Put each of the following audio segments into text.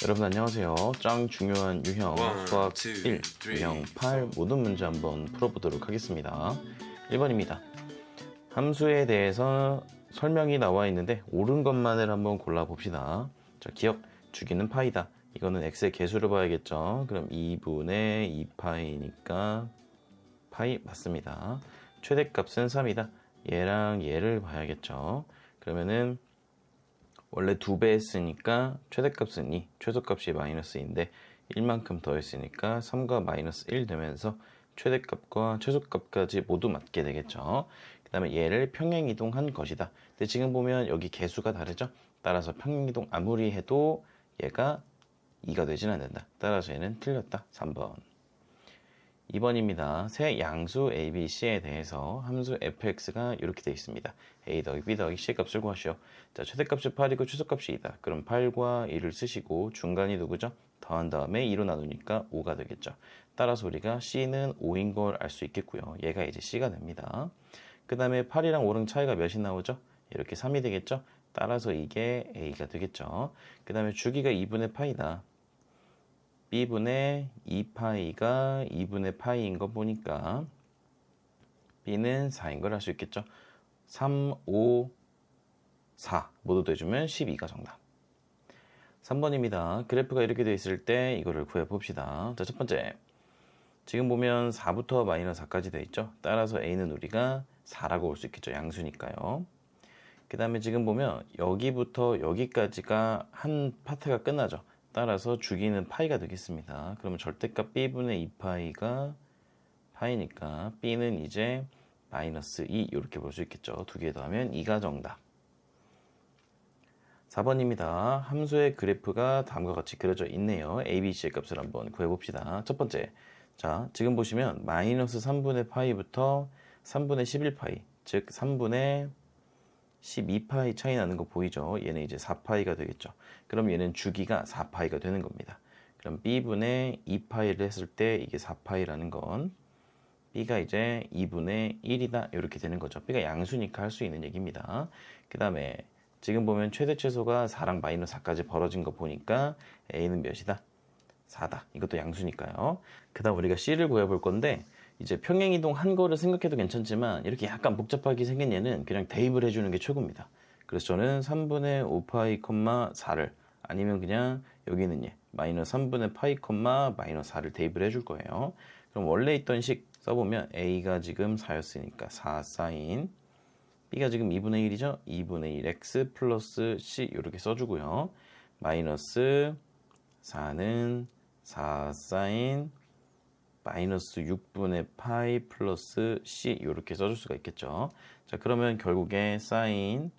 여러분 안녕하세요. 짱 중요한 유형 수학 1, 유형 8 모든 문제 한번 풀어보도록 하겠습니다. 1번입니다. 함수에 대해서 설명이 나와 있는데 옳은 것만을 한번 골라봅시다. 자, 기억, 주기는 파이다. 이거는 x의 개수를 봐야겠죠. 그럼 2분의 2파이니까 파이 맞습니다. 최대값은 3이다. 얘랑 얘를 봐야겠죠. 그러면은 원래 2배 했으니까 최대값은 2, 최소값이 마이너스 2인데 1만큼 더했으니까 3과 마이너스 1 되면서 최대값과 최소값까지 모두 맞게 되겠죠. 그 다음에 얘를 평행이동한 것이다. 근데 지금 보면 여기 개수가 다르죠. 따라서 평행이동 아무리 해도 얘가 2가 되진 않는다. 따라서 얘는 틀렸다. 3번. 2번입니다. 새 양수 a, b, c에 대해서 함수 fx가 이렇게 되어 있습니다. a 더하기 b 더하기 c의 값을 구하시오. 자, 최대값이 8이고 최소값이 2다. 그럼 8과 2를 쓰시고 중간이 누구죠? 더한 다음에 2로 나누니까 5가 되겠죠. 따라서 우리가 c는 5인 걸 알 수 있겠고요. 얘가 이제 c가 됩니다. 그 다음에 8이랑 5랑 차이가 몇이 나오죠? 이렇게 3이 되겠죠? 따라서 이게 a가 되겠죠. 그 다음에 주기가 2분의 파이다. b분의 2파이가 2분의 파이인 거 보니까 b는 4인 걸 알 수 있겠죠. 3, 5, 4 모두 더해주면 12가 정답. 3번입니다. 그래프가 이렇게 되어 있을 때 이거를 구해봅시다. 자, 첫 번째. 지금 보면 4부터 마이너스 4까지 되어 있죠. 따라서 a는 우리가 4라고 볼 수 있겠죠. 양수니까요. 그 다음에 지금 보면 여기부터 여기까지가 한 파트가 끝나죠. 따라서 주기는 파이가 되겠습니다. 그러면 절대값 b분의 2파이가 파이니까 b는 이제 마이너스 2 이렇게 볼 수 있겠죠. 두 개 더하면 2가 정답. 4번입니다. 함수의 그래프가 다음과 같이 그려져 있네요. a, b, c의 값을 한번 구해봅시다. 첫 번째, 자 지금 보시면 마이너스 3분의 파이부터 3분의 11파이, 즉 3분의 12파이 차이 나는 거 보이죠? 얘는 이제 4파이가 되겠죠. 그럼 얘는 주기가 4파이가 되는 겁니다. 그럼 b분의 2파이를 했을 때 이게 4파이라는 건 b가 이제 2분의 1이다 이렇게 되는 거죠. b가 양수니까 할 수 있는 얘기입니다. 그 다음에 지금 보면 최대 최소가 4랑 마이너스 4까지 벌어진 거 보니까 a는 몇이다? 4다. 이것도 양수니까요. 그 다음 우리가 c를 구해볼 건데 이제 평행이동 한 거를 생각해도 괜찮지만 이렇게 약간 복잡하게 생긴 얘는 그냥 대입을 해주는 게 최고입니다. 그래서 저는 3분의 5파이, 4를 아니면 그냥 여기는 얘 마이너스 3분의 파이, 마이너스 4를 대입을 해줄 거예요. 그럼 원래 있던 식 써보면 a가 지금 4였으니까 4 사인 b가 지금 2분의 1이죠? 2분의 1 x 플러스 c 이렇게 써주고요. 마이너스 4는 4 사인 마이너스 6분의 파이 플러스 c 이렇게 써줄 수가 있겠죠. 자, 그러면 결국에 사인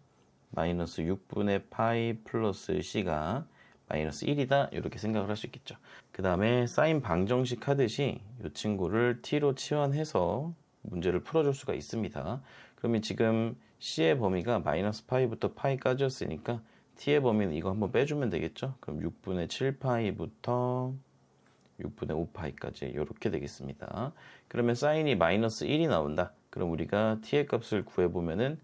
마이너스 6분의 파이 플러스 c가 마이너스 1이다 이렇게 생각을 할 수 있겠죠. 그 다음에 사인 방정식 하듯이 이 친구를 t로 치환해서 문제를 풀어줄 수가 있습니다. 그러면 지금 c의 범위가 마이너스 파이부터 파이까지였으니까 t의 범위는 이거 한번 빼주면 되겠죠. 그럼 6분의 7파이부터 6분의 5파이까지 이렇게 되겠습니다. 그러면 사인이 마이너스 1이 나온다. 그럼 우리가 t의 값을 구해보면은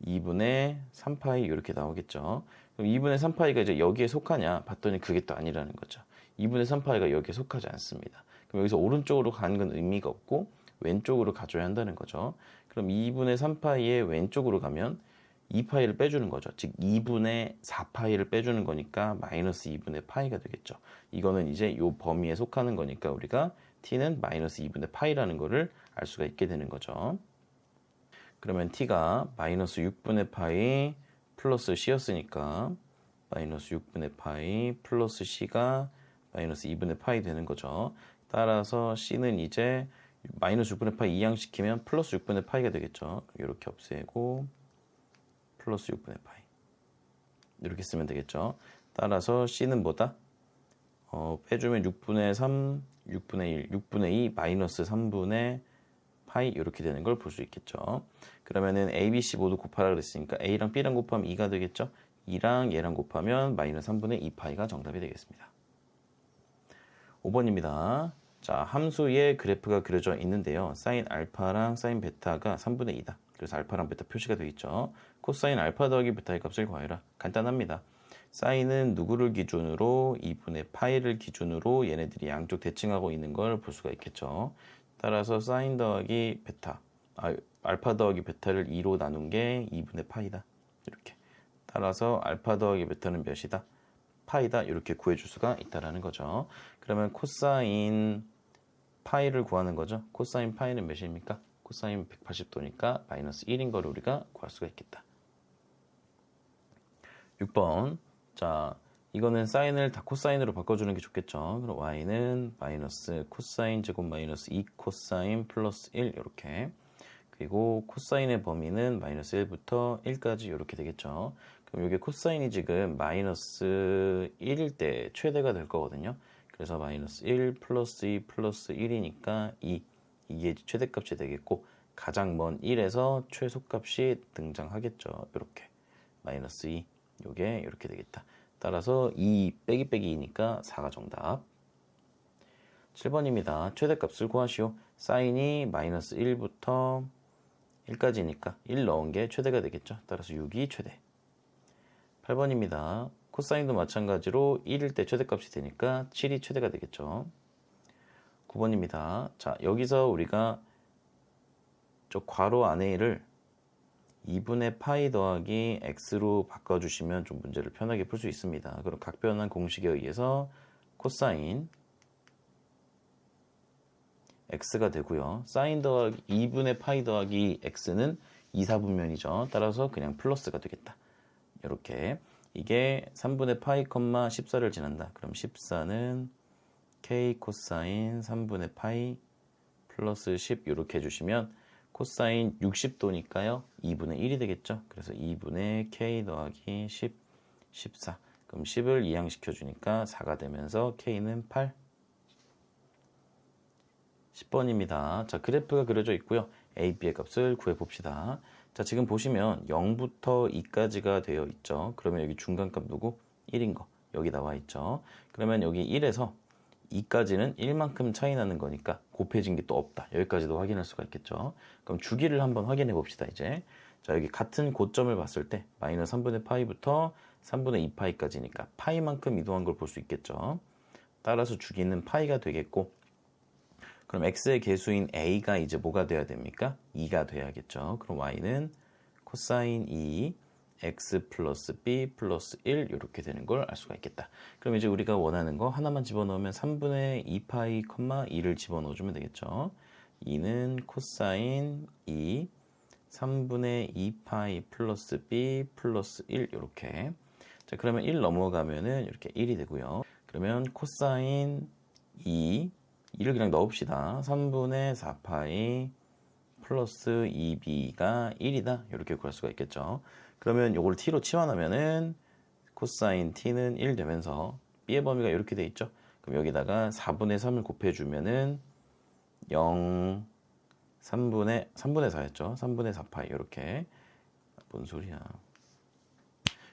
2분의 3파이 이렇게 나오겠죠. 그럼 2분의 3파이가 이제 여기에 속하냐 봤더니 그게 또 아니라는 거죠. 2분의 3파이가 여기에 속하지 않습니다. 그럼 여기서 오른쪽으로 가는 건 의미가 없고 왼쪽으로 가줘야 한다는 거죠. 그럼 2분의 3파이의 왼쪽으로 가면 2파이를 빼주는 거죠. 즉 2분의 4파이를 빼주는 거니까 마이너스 2분의 파이가 되겠죠. 이거는 이제 이 범위에 속하는 거니까 우리가 t는 마이너스 2분의 파이라는 거를 알 수가 있게 되는 거죠. 그러면 t가 마이너스 6분의 파이 플러스 c였으니까 마이너스 6분의 파이 플러스 c가 마이너스 2분의 파이 되는 거죠. 따라서 c는 이제 마이너스 6분의 파이 이항시키면 플러스 6분의 파이가 되겠죠. 이렇게 없애고 플러스 6분의 파이 이렇게 쓰면 되겠죠. 따라서 c는 뭐다? 빼주면 6분의 3, 6분의 1, 6분의 2, 마이너스 3분의 파이 이렇게 되는 걸 볼 수 있겠죠. 그러면은 a, b, c 모두 곱하라 그랬으니까 a랑 b랑 곱하면 2가 되겠죠. 2랑 얘랑 곱하면 마이너스 3분의 2파이가 정답이 되겠습니다. 5번입니다. 자, 함수의 그래프가 그려져 있는데요. 사인 알파랑 사인 베타가 3분의 2다. 그래서 알파랑 베타 표시가 되어 있죠. 코사인 알파 더하기 베타의 값을 구하여라. 간단합니다. 사인은 누구를 기준으로 2분의 파이를 기준으로 얘네들이 양쪽 대칭하고 있는 걸 볼 수가 있겠죠. 따라서 사인 더하기 베타, 알파 더하기 베타를 2로 나눈 게 2분의 파이다. 이렇게. 따라서 알파 더하기 베타는 몇이다? 파이다. 이렇게 구해줄 수가 있다라는 거죠. 그러면 코사인 파이를 구하는 거죠. 코사인 파이는 몇입니까? 코사인 180도니까 마이너스 1인 거를 우리가 구할 수가 있겠다. 6번. 자, 이거는 사인을 다 코사인으로 바꿔주는 게 좋겠죠. 그럼 y는 마이너스 코사인 제곱 마이너스 2 코사인 플러스 1 이렇게. 그리고 코사인의 범위는 마이너스 1부터 1까지 이렇게 되겠죠. 그럼 이게 코사인이 지금 마이너스 1일 때 최대가 될 거거든요. 그래서 마이너스 1 플러스 2 플러스 1이니까 2. 이게 최대값이 되겠고 가장 먼 1에서 최소값이 등장하겠죠. 이렇게 마이너스 2. 요게 이렇게 되겠다. 따라서 2 빼기 빼기 2니까 4가 정답. 7번입니다. 최대값을 구하시오. 사인이 마이너스 1부터 1까지니까 1 넣은 게 최대가 되겠죠. 따라서 6이 최대. 8번입니다. 코사인도 마찬가지로 1일 때 최대값이 되니까 7이 최대가 되겠죠. 9번입니다. 자, 여기서 우리가 저 괄호 안에를 2분의 파이 더하기 x로 바꿔주시면 좀 문제를 편하게 풀 수 있습니다. 그럼 각변환 공식에 의해서 코사인 x가 되고요. 사인 더하기 2분의 파이 더하기 x는 2, 4분면이죠. 따라서 그냥 플러스가 되겠다. 이렇게 이게 3분의 파이, 14를 지난다. 그럼 14는 k 코사인 3분의 파이 플러스 10 이렇게 해주시면 코사인 60도니까요. 2분의 1이 되겠죠. 그래서 2분의 k 더하기 10, 14. 그럼 10을 이항시켜 주니까 4가 되면서 k는 8. 10번입니다. 자, 그래프가 그려져 있고요. a, b의 값을 구해봅시다. 자, 지금 보시면 0부터 2까지가 되어 있죠. 그러면 여기 중간값 누구? 1인 거. 여기 나와 있죠. 그러면 여기 1에서 2까지는 1만큼 차이 나는 거니까 곱해진 게 또 없다. 여기까지도 확인할 수가 있겠죠. 그럼 주기를 한번 확인해 봅시다, 이제. 자, 여기 같은 고점을 봤을 때 마이너스 3분의 파이부터 3분의 2 파이까지니까 파이만큼 이동한 걸 볼 수 있겠죠. 따라서 주기는 파이가 되겠고, 그럼 x의 개수인 a가 이제 뭐가 돼야 됩니까? 2가 돼야겠죠. 그럼 y는 코사인 2 x 플러스 b 플러스 1 이렇게 되는 걸 알 수가 있겠다. 그럼 이제 우리가 원하는 거 하나만 집어넣으면 3분의 2파이, 2를 집어넣어주면 되겠죠. 2는 코사인 2 3분의 2파이 플러스 b 플러스 1 이렇게. 자, 그러면 1 넘어가면은 이렇게 1이 되고요. 그러면 코사인 2를 그냥 넣읍시다. 3분의 4파이 플러스 2b가 1이다. 이렇게 구할 수가 있겠죠. 그러면 이걸 t로 치환하면은 코사인 t는 1 되면서 b의 범위가 이렇게 돼 있죠. 그럼 여기다가 4분의 3을 곱해주면은 0, 3분의 4였죠. 3분의 4파이 이렇게. 뭔 소리야.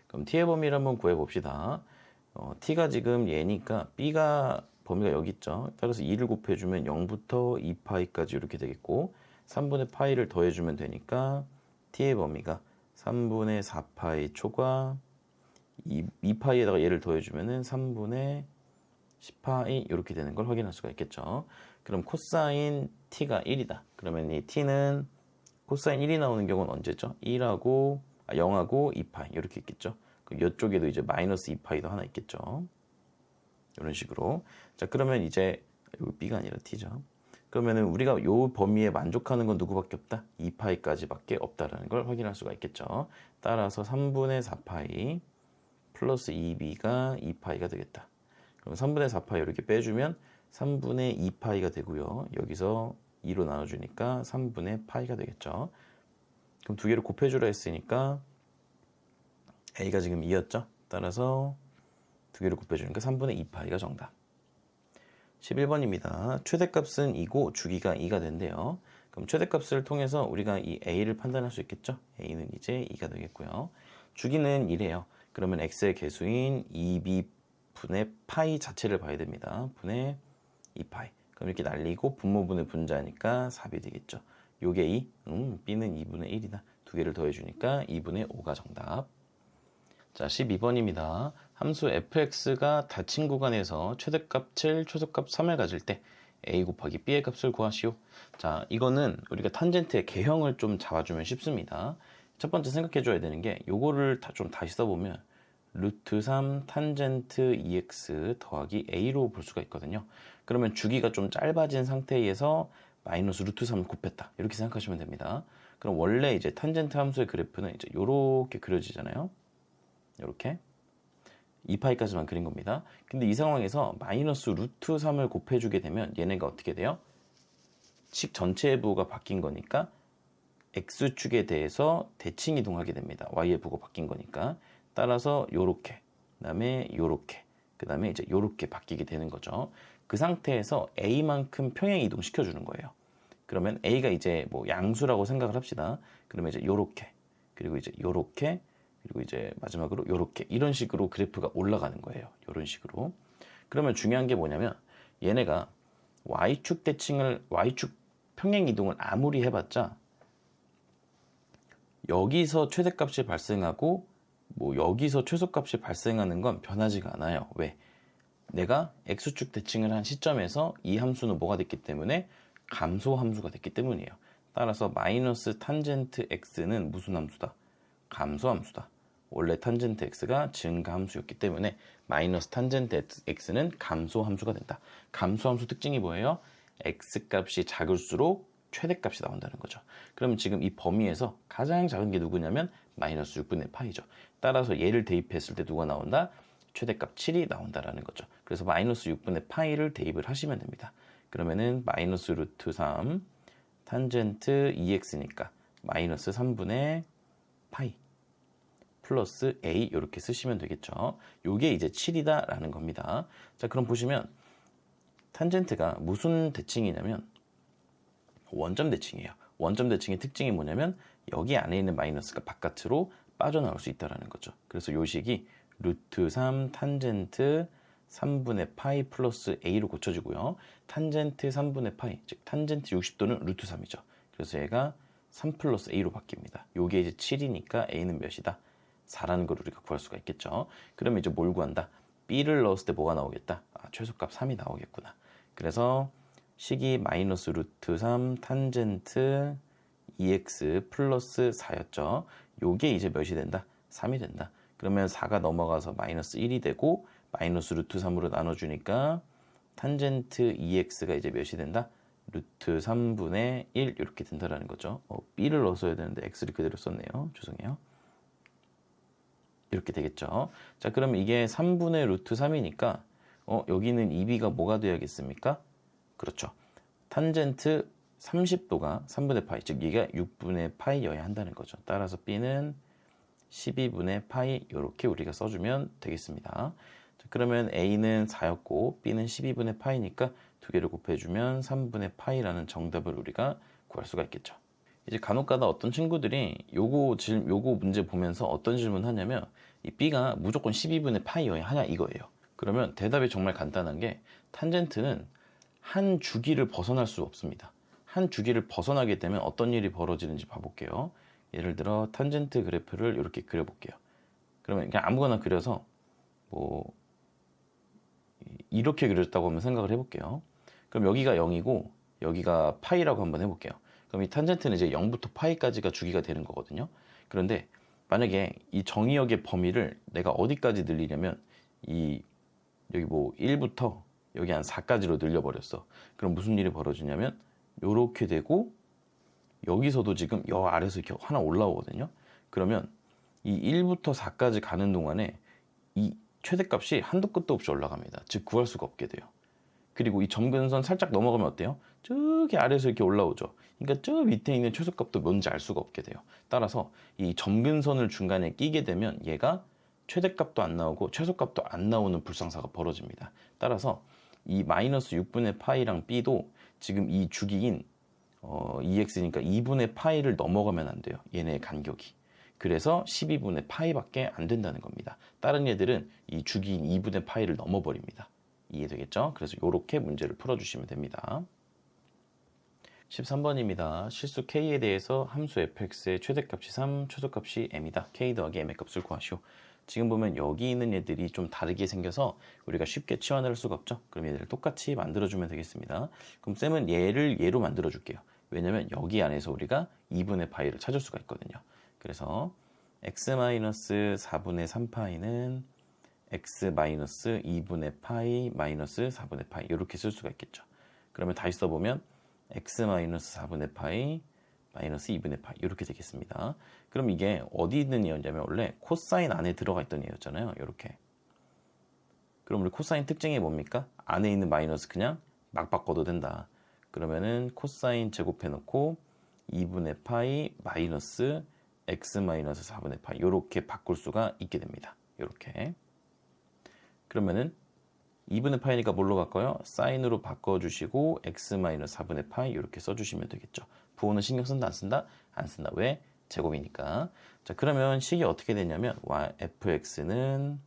그럼 t의 범위를 한번 구해봅시다. t가 지금 얘니까 b가 범위가 여기 있죠. 따라서 2를 곱해주면 0부터 2파이까지 이렇게 되겠고 3분의 파이를 더해주면 되니까 t의 범위가 3분의 4파이 초과 2파이에다가 얘를 더해주면 3분의 10파이 이렇게 되는 걸 확인할 수가 있겠죠. 그럼 코사인 t가 1이다. 그러면 이 t는 코사인 1이 나오는 경우는 언제죠? 0하고 2파이 이렇게 있겠죠. 이쪽에도 이제 마이너스 2파이도 하나 있겠죠. 이런 식으로. 자, 그러면 이제 여기 b가 아니라 t죠. 그러면은 우리가 요 범위에 만족하는 건 누구밖에 없다? 2파이까지밖에 없다라는 걸 확인할 수가 있겠죠. 따라서 3분의 4파이 플러스 2b가 2파이가 되겠다. 그럼 3분의 4파이 이렇게 빼주면 3분의 2파이가 되고요. 여기서 2로 나눠주니까 3분의 파이가 되겠죠. 그럼 두 개를 곱해주라 했으니까 a가 지금 2였죠. 따라서 두 개를 곱해주니까 3분의 2파이가 정답. 11번입니다. 최대값은 2고 주기가 2가 된대요. 그럼 최대값을 통해서 우리가 이 a를 판단할 수 있겠죠. a는 이제 2가 되겠고요. 주기는 1이에요. 그러면 x의 개수인 2b 분의 파이 자체를 봐야 됩니다. 분의 2파이. 그럼 이렇게 날리고 분모분의 분자니까 4이 되겠죠. 요게 2, b는 2분의 1이다. 두 개를 더해주니까 2분의 5가 정답. 자, 12번입니다. 함수 fx가 닫힌 구간에서 최대값 7, 최소값 3을 가질 때 a 곱하기 b의 값을 구하시오. 자, 이거는 우리가 탄젠트의 개형을 좀 잡아주면 쉽습니다. 첫 번째 생각해 줘야 되는 게 요거를 좀 다시 써보면 루트 3 탄젠트 2x 더하기 a로 볼 수가 있거든요. 그러면 주기가 좀 짧아진 상태에서 마이너스 루트 3을 곱했다. 이렇게 생각하시면 됩니다. 그럼 원래 이제 탄젠트 함수의 그래프는 이제 요렇게 그려지잖아요. 이렇게 2파이까지만 그린 겁니다. 근데 이 상황에서 마이너스 루트 3을 곱해주게 되면 얘네가 어떻게 돼요? 식 전체의 부호가 바뀐 거니까 x축에 대해서 대칭 이동하게 됩니다. y의 부호가 바뀐 거니까. 따라서 요렇게, 그 다음에 요렇게, 그 다음에 이제 요렇게 바뀌게 되는 거죠. 그 상태에서 a만큼 평행 이동 시켜주는 거예요. 그러면 a가 이제 뭐 양수라고 생각을 합시다. 그러면 이제 요렇게, 그리고 이제 요렇게, 그리고 이제 마지막으로 요렇게 이런 식으로 그래프가 올라가는 거예요. 이런 식으로. 그러면 중요한 게 뭐냐면 얘네가 y축 대칭을 y축 평행 이동을 아무리 해봤자 여기서 최대값이 발생하고 뭐 여기서 최소값이 발생하는 건 변하지가 않아요. 왜? 내가 x축 대칭을 한 시점에서 이 함수는 뭐가 됐기 때문에 감소 함수가 됐기 때문이에요. 따라서 마이너스 탄젠트 x는 무슨 함수다? 감소 함수다. 원래 탄젠트 x가 증가 함수였기 때문에 마이너스 탄젠트 x는 감소 함수가 된다. 감소 함수 특징이 뭐예요? x 값이 작을수록 최대값이 나온다는 거죠. 그러면 지금 이 범위에서 가장 작은 게 누구냐면 마이너스 6분의 파이죠. 따라서 얘를 대입했을 때 누가 나온다? 최대값 7이 나온다라는 거죠. 그래서 마이너스 6분의 파이를 대입을 하시면 됩니다. 그러면은 마이너스 루트 3 탄젠트 2x니까 마이너스 3분의 파이 플러스 a 이렇게 쓰시면 되겠죠. 요게 이제 7이다라는 겁니다. 자, 그럼 보시면 탄젠트가 무슨 대칭이냐면 원점 대칭이에요. 원점 대칭의 특징이 뭐냐면 여기 안에 있는 마이너스가 바깥으로 빠져나올 수 있다는 거죠. 그래서 요 식이 루트 3 탄젠트 3분의 파이 플러스 a로 고쳐지고요. 탄젠트 3분의 파이, 즉 탄젠트 60도는 루트 3이죠. 그래서 얘가 3 플러스 a로 바뀝니다. 요게 이제 7이니까 a는 몇이다? 4라는 걸 우리가 구할 수가 있겠죠. 그러면 이제 뭘 구한다? b를 넣었을 때 뭐가 나오겠다? 최소값 3이 나오겠구나. 그래서 식이 마이너스 루트 3 탄젠트 2x 플러스 4였죠. 요게 이제 몇이 된다? 3이 된다. 그러면 4가 넘어가서 마이너스 1이 되고 마이너스 루트 3으로 나눠주니까 탄젠트 2x가 이제 몇이 된다? 루트 3분의 1 이렇게 된다라는 거죠. b를 넣었어야 되는데 x를 그대로 썼네요. 죄송해요. 이렇게 되겠죠. 자, 그러면 이게 3분의 루트 3이니까 여기는 2b가 뭐가 되어야겠습니까? 그렇죠. 탄젠트 30도가 3분의 파이, 즉 이게 6분의 파이여야 한다는 거죠. 따라서 b는 12분의 파이 이렇게 우리가 써주면 되겠습니다. 자, 그러면 a는 4였고 b는 12분의 파이니까 두 개를 곱해주면 3분의 파이라는 정답을 우리가 구할 수가 있겠죠. 이제 간혹가다 어떤 친구들이 요거 문제 보면서 어떤 질문 하냐면 이 b가 무조건 12분의 파이여야 하냐 이거예요. 그러면 대답이 정말 간단한 게 탄젠트는 한 주기를 벗어날 수 없습니다. 한 주기를 벗어나게 되면 어떤 일이 벌어지는지 봐볼게요. 예를 들어 탄젠트 그래프를 이렇게 그려볼게요. 그러면 그냥 아무거나 그려서 뭐 이렇게 그렸다고 한번 생각을 해볼게요. 그럼 여기가 0이고 여기가 파이라고 한번 해볼게요. 그럼 이 탄젠트는 이제 0부터 파이까지가 주기가 되는 거거든요. 그런데 만약에 이 정의역의 범위를 내가 어디까지 늘리냐면 여기 뭐 1부터 여기 한 4까지로 늘려버렸어. 그럼 무슨 일이 벌어지냐면 요렇게 되고 여기서도 지금 여 아래서 이렇게 하나 올라오거든요. 그러면 이 1부터 4까지 가는 동안에 이 최대값이 한도 끝도 없이 올라갑니다. 즉 구할 수가 없게 돼요. 그리고 이 점근선 살짝 넘어가면 어때요? 저기 아래에서 이렇게 올라오죠. 그러니까 저 밑에 있는 최소값도 뭔지 알 수가 없게 돼요. 따라서 이 점근선을 중간에 끼게 되면 얘가 최대값도 안 나오고 최소값도 안 나오는 불상사가 벌어집니다. 따라서 이 마이너스 6분의 파이랑 b도 지금 이 주기인 2x니까 2분의 파이를 넘어가면 안 돼요. 얘네의 간격이. 그래서 12분의 파이밖에 안 된다는 겁니다. 다른 애들은 이 주기인 2분의 파이를 넘어버립니다. 이해되겠죠? 그래서 이렇게 문제를 풀어주시면 됩니다. 13번입니다. 실수 k에 대해서 함수 fx의 최대값이 3, 최소값이 m이다. k 더하기 m의 값을 구하시오. 지금 보면 여기 있는 얘들이 좀 다르게 생겨서 우리가 쉽게 치환을 할 수가 없죠. 그럼 얘들을 똑같이 만들어주면 되겠습니다. 그럼 쌤은 얘를 얘로 만들어줄게요. 왜냐면 여기 안에서 우리가 2분의 파이를 찾을 수가 있거든요. 그래서 x-4분의 3파이는 x-2분의 파이 마이너스 4분의 파이 이렇게 쓸 수가 있겠죠. 그러면 다시 써보면 x-4분의 파이 마이너스 2분의 파이 이렇게 되겠습니다. 그럼 이게 어디 있는 얘였냐면 원래 코사인 안에 들어가 있던 얘였잖아요. 이렇게. 그럼 우리 코사인 특징이 뭡니까? 안에 있는 마이너스 그냥 막 바꿔도 된다. 그러면은 코사인 제곱해 놓고 2분의 파이 마이너스 x 마이너스 4분의 파이 이렇게 바꿀 수가 있게 됩니다. 이렇게. 그러면은 2분의 파이니까 뭘로 바꿔요? 사인으로 바꿔주시고 x 마이너스 4분의 파이 이렇게 써주시면 되겠죠. 부호는 신경 쓴다 안 쓴다? 안 쓴다. 왜? 제곱이니까. 자, 그러면 식이 어떻게 되냐면 fx는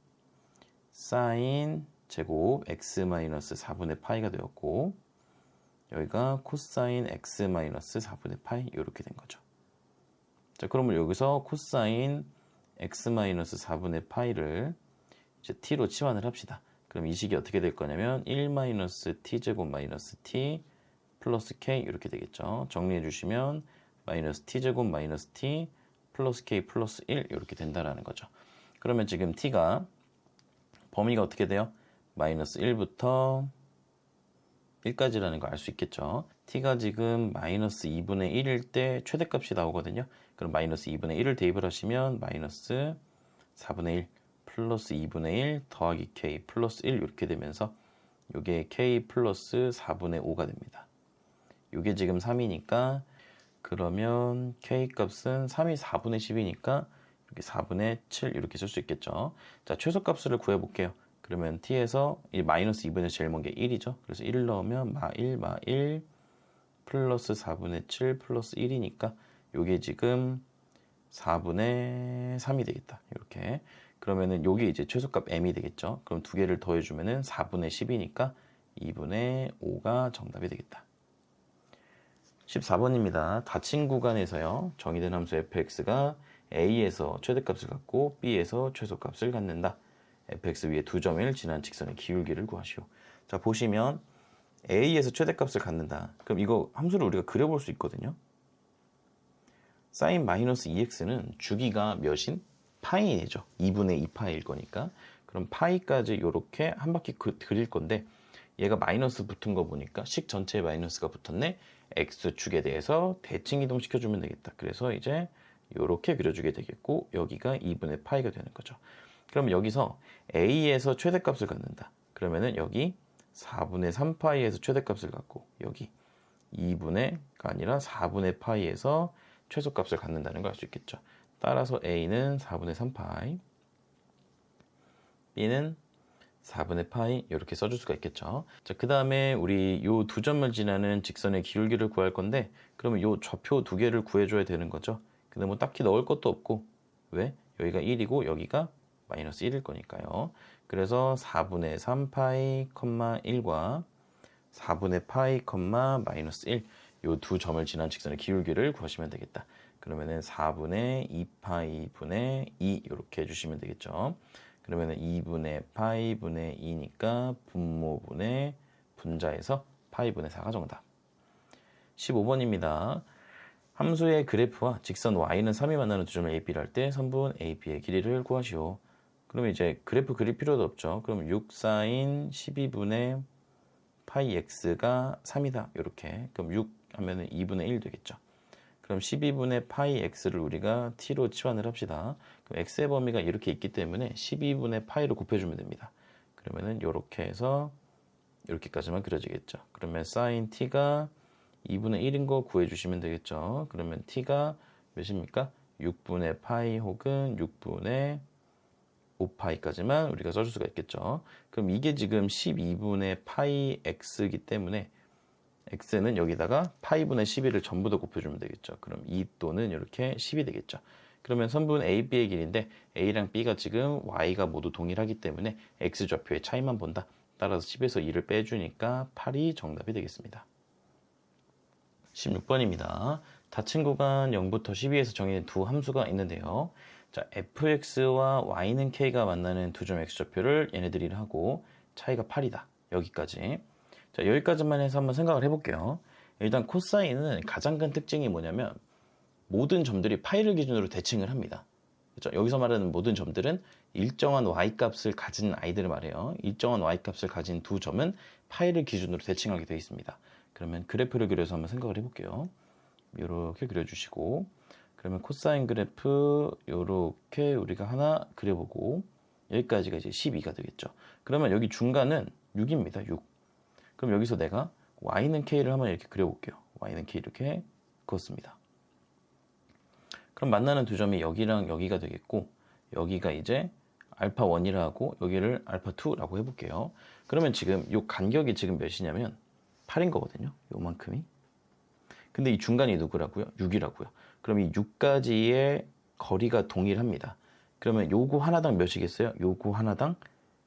사인 제곱 x 마이너스 4분의 파이가 되었고 여기가 코사인 x 마이너스 4분의 파이 이렇게 된 거죠. 자, 그러면 여기서 코사인 x 마이너스 4분의 파이를 이제 t로 치환을 합시다. 그럼 이 식이 어떻게 될 거냐면 1 마이너스 t제곱 마이너스 t 플러스 k 이렇게 되겠죠. 정리해 주시면 마이너스 t제곱 마이너스 t 플러스 k 플러스 1 이렇게 된다라는 거죠. 그러면 지금 t가 범위가 어떻게 돼요? 마이너스 1부터 1까지라는 거 알 수 있겠죠. t가 지금 마이너스 2분의 1일 때 최대값이 나오거든요. 그럼 마이너스 2분의 1을 대입을 하시면 마이너스 4분의 1 플러스 2분의 1 더하기 k 플러스 1 이렇게 되면서 이게 k 플러스 4분의 5가 됩니다. 이게 지금 3이니까 그러면 k 값은 3이 4분의 10이니까 이렇게 4분의 7 이렇게 쓸 수 있겠죠. 자, 최소값을 구해볼게요. 그러면 t에서 이 마이너스 2분의 제일 먼 게 1이죠. 그래서 1을 넣으면 마 1 플러스 4분의 7 플러스 1이니까 이게 지금 4분의 3이 되겠다. 이렇게. 그러면은 요게 이제 최소값 m이 되겠죠. 그럼 두 개를 더해주면은 4분의 10이니까 2분의 5가 정답이 되겠다. 14번입니다. 닫힌 구간에서요. 정의된 함수 fx가 a에서 최대값을 갖고 b에서 최소값을 갖는다. fx 위에 두 점을 지난 직선의 기울기를 구하시오. 자, 보시면 a에서 최대값을 갖는다. 그럼 이거 함수를 우리가 그려볼 수 있거든요. 사인 마이너스 2x는 주기가 몇인? 파이죠. 2분의 2파이일 거니까. 그럼 파이까지 이렇게 한 바퀴 그릴 건데 얘가 마이너스 붙은 거 보니까 식 전체에 마이너스가 붙었네. x축에 대해서 대칭 이동시켜주면 되겠다. 그래서 이제 이렇게 그려주게 되겠고 여기가 2분의 파이가 되는 거죠. 그럼 여기서 a에서 최대값을 갖는다. 그러면은 여기 4분의 3파이에서 최대값을 갖고 여기 2분의가 아니라 4분의 파이에서 최소값을 갖는다는 걸 알 수 있겠죠. 따라서 a는 4분의 3파이, b는 4분의 파이 이렇게 써줄 수가 있겠죠. 자, 그 다음에 우리 요 두 점을 지나는 직선의 기울기를 구할 건데 그러면 요 좌표 두 개를 구해줘야 되는 거죠. 근데 뭐 딱히 넣을 것도 없고 왜? 여기가 1이고 여기가 마이너스 1일 거니까요. 그래서 4분의 3파이, 1과 4분의 파이, 마이너스 1 요 두 점을 지난 직선의 기울기를 구하시면 되겠다. 그러면은 4분의 2파이 분의 2 이렇게 해주시면 되겠죠. 그러면은 2분의 파이 분의 2니까 분모분의 분자에서 파이 분의 4가 정답. 15번입니다. 함수의 그래프와 직선 y는 3이 만나는 두 점을 AB를 할 때 선분 AB의 길이를 구하시오. 그러면 이제 그래프 그릴 필요도 없죠. 그럼 6 사인 12분의 파이 x가 3이다. 이렇게. 그럼 6 하면은 2분의 1 되겠죠. 그럼 12분의 파이 x를 우리가 t로 치환을 합시다. 그럼 x의 범위가 이렇게 있기 때문에 12분의 파이로 곱해주면 됩니다. 그러면은 이렇게 해서 이렇게까지만 그려지겠죠. 그러면 sin t가 2분의 1인 거 구해주시면 되겠죠. 그러면 t가 몇입니까? 6분의 파이 혹은 6분의 5파이까지만 우리가 써줄 수가 있겠죠. 그럼 이게 지금 12분의 파이 x이기 때문에 x는 여기다가 파이분의 12를 전부 다 곱해주면 되겠죠. 그럼 2 또는 이렇게 10이 되겠죠. 그러면 선분 A, B의 길인데 A랑 B가 지금 Y가 모두 동일하기 때문에 X좌표의 차이만 본다. 따라서 10에서 2를 빼주니까 8이 정답이 되겠습니다. 16번입니다. 닫힌 구간 0부터 12에서 정의된 두 함수가 있는데요. 자, fx와 y는 k가 만나는 두 점 x좌표를 얘네들이 하고 차이가 8이다. 여기까지. 자, 여기까지만 해서 한번 생각을 해볼게요. 일단 코사인은 가장 큰 특징이 뭐냐면 모든 점들이 파이를 기준으로 대칭을 합니다. 그렇죠? 여기서 말하는 모든 점들은 일정한 y값을 가진 아이들을 말해요. 일정한 y값을 가진 두 점은 파이를 기준으로 대칭하게 되어 있습니다. 그러면 그래프를 그려서 한번 생각을 해볼게요. 이렇게 그려주시고, 그러면 코사인 그래프 이렇게 우리가 하나 그려보고, 여기까지가 이제 12가 되겠죠. 그러면 여기 중간은 6입니다. 6. 그럼 여기서 내가 y는 k를 한번 이렇게 그려볼게요. y는 k 이렇게 그었습니다. 그럼 만나는 두 점이 여기랑 여기가 되겠고, 여기가 이제 알파 1이라 하고 여기를 알파 2라고 해볼게요. 그러면 지금 이 간격이 지금 몇이냐면 8인 거거든요. 요만큼이. 근데 이 중간이 누구라고요? 6이라고요. 그럼 이 6가지의 거리가 동일합니다. 그러면 요거 하나당 몇이겠어요? 요거 하나당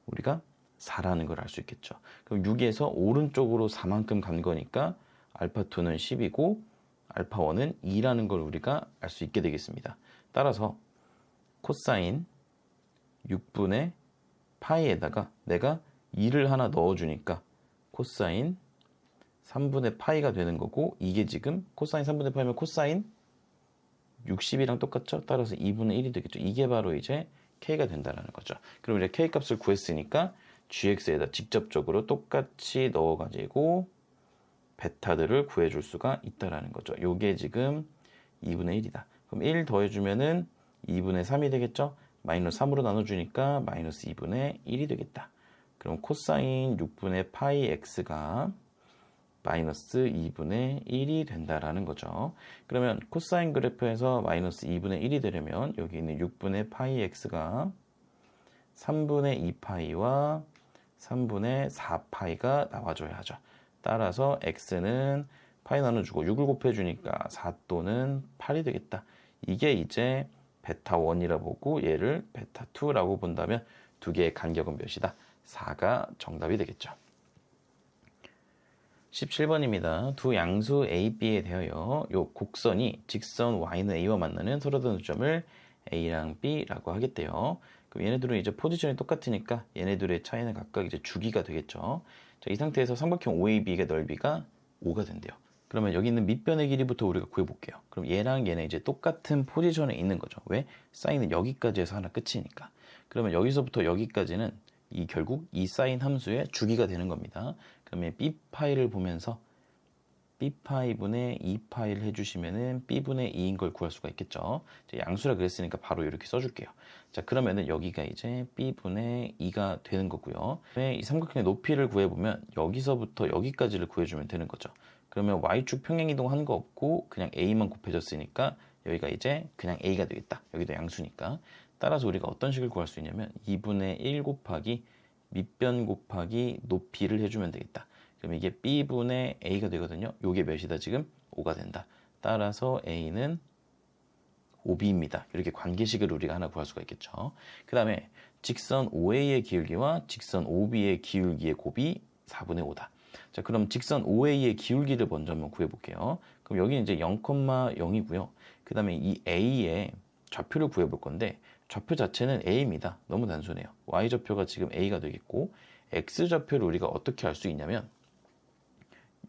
우리가 4라는 걸 알 수 있겠죠. 그럼 6에서 오른쪽으로 4만큼 간 거니까 알파 2는 10이고 알파 1은 2라는 걸 우리가 알 수 있게 되겠습니다. 따라서 코사인 6분의 파이에다가 내가 2를 하나 넣어주니까 코사인 3분의 파이가 되는 거고, 이게 지금 코사인 3분의 파이면 코사인 60이랑 똑같죠? 따라서 2분의 1이 되겠죠. 이게 바로 이제 k가 된다는 거죠. 그럼 이제 k 값을 구했으니까 gx에다 직접적으로 똑같이 넣어가지고 베타들을 구해줄 수가 있다는 거죠. 요게 지금 2분의 1이다. 그럼 1 더해주면은 2분의 3이 되겠죠? 마이너스 3으로 나눠주니까 마이너스 2분의 1이 되겠다. 그럼 코사인 6분의 파이 x가 마이너스 2분의 1이 된다라는 거죠. 그러면 코사인 그래프에서 마이너스 2분의 1이 되려면 여기 있는 6분의 파이 x가 3분의 2파이와 3분의 4파이가 나와줘야 하죠. 따라서 x는 파이 나눠주고 6을 곱해주니까 4 또는 8이 되겠다. 이게 이제 베타 1이라 보고 얘를 베타 2라고 본다면 두 개의 간격은 몇이다? 4가 정답이 되겠죠. 17번입니다. 두 양수 A, B에 대하여 요 곡선이 직선 Y는 A와 만나는 서로 다른 점을 A랑 B라고 하겠대요. 그럼 얘네들은 이제 포지션이 똑같으니까 얘네들의 차이는 각각 이제 주기가 되겠죠. 자, 이 상태에서 삼각형 OAB의 넓이가 5가 된대요. 그러면 여기 있는 밑변의 길이부터 우리가 구해볼게요. 그럼 얘랑 얘는 이제 똑같은 포지션에 있는 거죠. 왜? 사인은 여기까지 해서 하나 끝이니까. 그러면 여기서부터 여기까지는 결국 이 사인 함수의 주기가 되는 겁니다. 그러면 B파이를 보면서 B파이분의 2파이를 해주시면은 B분의 2인 걸 구할 수가 있겠죠. 양수라 그랬으니까 바로 이렇게 써줄게요. 자, 그러면은 여기가 이제 B분의 2가 되는 거고요. 이 삼각형의 높이를 구해보면 여기서부터 여기까지를 구해주면 되는 거죠. 그러면 Y축 평행이동 하는 거 없고 그냥 A만 곱해졌으니까 여기가 이제 그냥 A가 되겠다. 여기도 양수니까. 따라서 우리가 어떤 식을 구할 수 있냐면 2분의 1 곱하기 밑변 곱하기 높이를 해주면 되겠다. 그럼 이게 B분의 A가 되거든요. 요게 몇이다 지금? 5가 된다. 따라서 A는 5B입니다. 이렇게 관계식을 우리가 하나 구할 수가 있겠죠. 그 다음에 직선 OA의 기울기와 직선 OB의 기울기의 곱이 4분의 5다. 자, 그럼 직선 OA의 기울기를 먼저 한번 구해볼게요. 그럼 여기 이제 0,0이고요. 그 다음에 이 A의 좌표를 구해볼 건데 좌표 자체는 A입니다. 너무 단순해요. Y좌표가 지금 A가 되겠고 X좌표를 우리가 어떻게 알 수 있냐면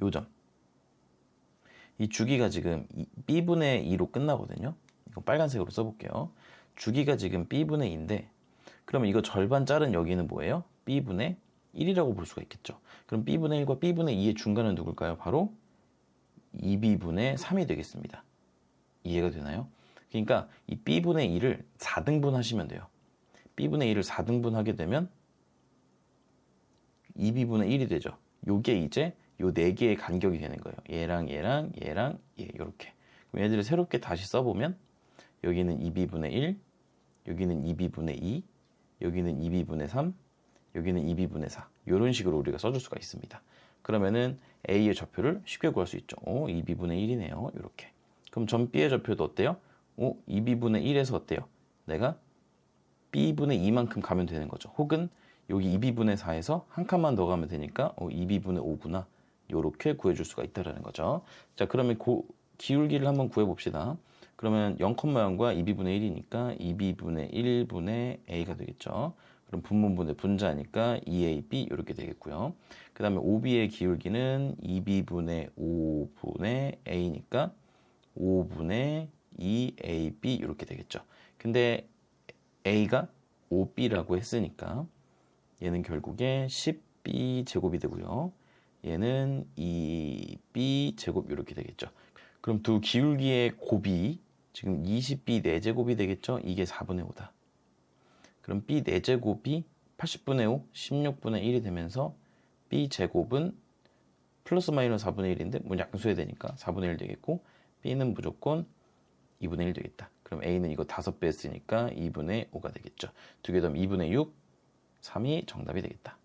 요 점. 이 주기가 지금 B분의 2로 끝나거든요. 이거 빨간색으로 써볼게요. 주기가 지금 B분의 2인데 그러면 이거 절반 자른 여기는 뭐예요? B분의 1이라고 볼 수가 있겠죠. 그럼 B분의 1과 B분의 2의 중간은 누굴까요? 바로 2B분의 3이 되겠습니다. 이해가 되나요? 그러니까 이 B분의 2를 4등분 하시면 돼요. B분의 2를 4등분 하게 되면 2B분의 1이 되죠. 요게 이제 요 4개의 간격이 되는 거예요. 얘랑 얘랑 얘랑 얘 이렇게. 그럼 얘들을 새롭게 다시 써보면 여기는 2B분의 1, 여기는 2B분의 2, 여기는 2B분의 3, 여기는 2B분의 4 이런 식으로 우리가 써줄 수가 있습니다. 그러면은 A의 좌표를 쉽게 구할 수 있죠. 2B분의 1이네요. 이렇게. 그럼 점 B의 좌표도 어때요? 2B분의 1에서 어때요? 내가 B분의 2만큼 가면 되는 거죠. 혹은 여기 2B분의 4에서 한 칸만 더 가면 되니까 2B분의 5구나. 이렇게 구해줄 수가 있다는 거죠. 자, 그러면 기울기를 한번 구해봅시다. 그러면 0,0과 2b분의 1이니까 2b분의 1분의 a가 되겠죠. 그럼 분모분의 분자니까 2ab 이렇게 되겠고요. 그 다음에 5b의 기울기는 2b분의 5분의 a니까 5분의 2ab 이렇게 되겠죠. 근데 a가 5b라고 했으니까 얘는 결국에 10b 제곱이 되고요. 얘는 2b 제곱 이렇게 되겠죠. 그럼 두 기울기의 곱이 지금 20b 4제곱이 되겠죠. 이게 4분의 5다. 그럼 b 4제곱이 80분의 5, 16분의 1이 되면서 b 제곱은 플러스 마이너스 4분의 1인데 뭐 약분해야 되니까 4분의 1 되겠고 b는 무조건 2분의 1 되겠다. 그럼 a는 이거 5배 했으니까 2분의 5가 되겠죠. 두 개 더하면 2분의 6, 3이 정답이 되겠다.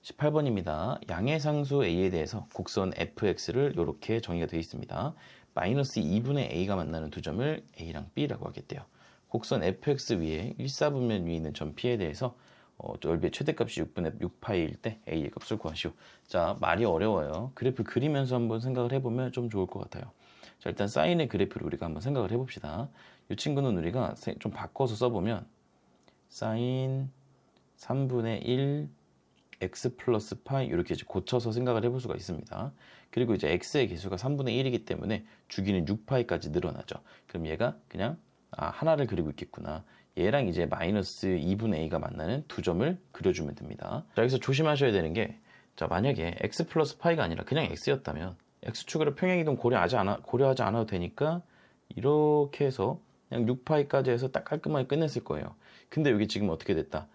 18번입니다. 양해상수 a에 대해서 곡선 fx를 이렇게 정의가 되어 있습니다. 마이너스 2분의 a가 만나는 두 점을 a랑 b라고 하겠대요. 곡선 fx 위에 1사분면 위에 있는 점 p에 대해서 넓이의 최대값이 6분의 6파이일 때 a의 값을 구하시오. 자, 말이 어려워요. 그래프 그리면서 한번 생각을 해보면 좀 좋을 것 같아요. 자, 일단 사인의 그래프를 우리가 한번 생각을 해봅시다. 이 친구는 우리가 좀 바꿔서 써보면 사인 3분의 1 x 플러스 파이 이렇게 이제 고쳐서 생각을 해볼 수가 있습니다. 그리고 이제 x의 개수가 3분의 1이기 때문에 주기는 6파이까지 늘어나죠. 그럼 얘가 그냥 하나를 그리고 있겠구나. 얘랑 이제 마이너스 2분의 a가 만나는 두 점을 그려주면 됩니다. 자, 여기서 조심하셔야 되는 게, 자, 만약에 x 플러스 파이가 아니라 그냥 x였다면 x축으로 평행이동 고려하지 않아도 되니까 이렇게 해서 그냥 6파이까지 해서 딱 깔끔하게 끝냈을 거예요. 근데 여기 지금 어떻게 됐다?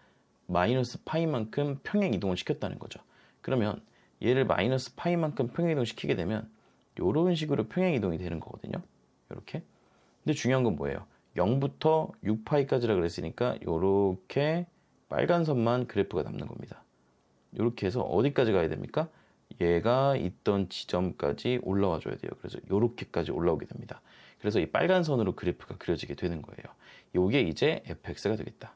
마이너스 파이만큼 평행 이동을 시켰다는 거죠. 그러면 얘를 마이너스 파이만큼 평행 이동 시키게 되면 이런 식으로 평행 이동이 되는 거거든요. 이렇게. 근데 중요한 건 뭐예요? 0부터 6파이까지라 그랬으니까 이렇게 빨간 선만 그래프가 남는 겁니다. 이렇게 해서 어디까지 가야 됩니까? 얘가 있던 지점까지 올라와 줘야 돼요. 그래서 이렇게까지 올라오게 됩니다. 그래서 이 빨간 선으로 그래프가 그려지게 되는 거예요. 이게 이제 fx가 되겠다.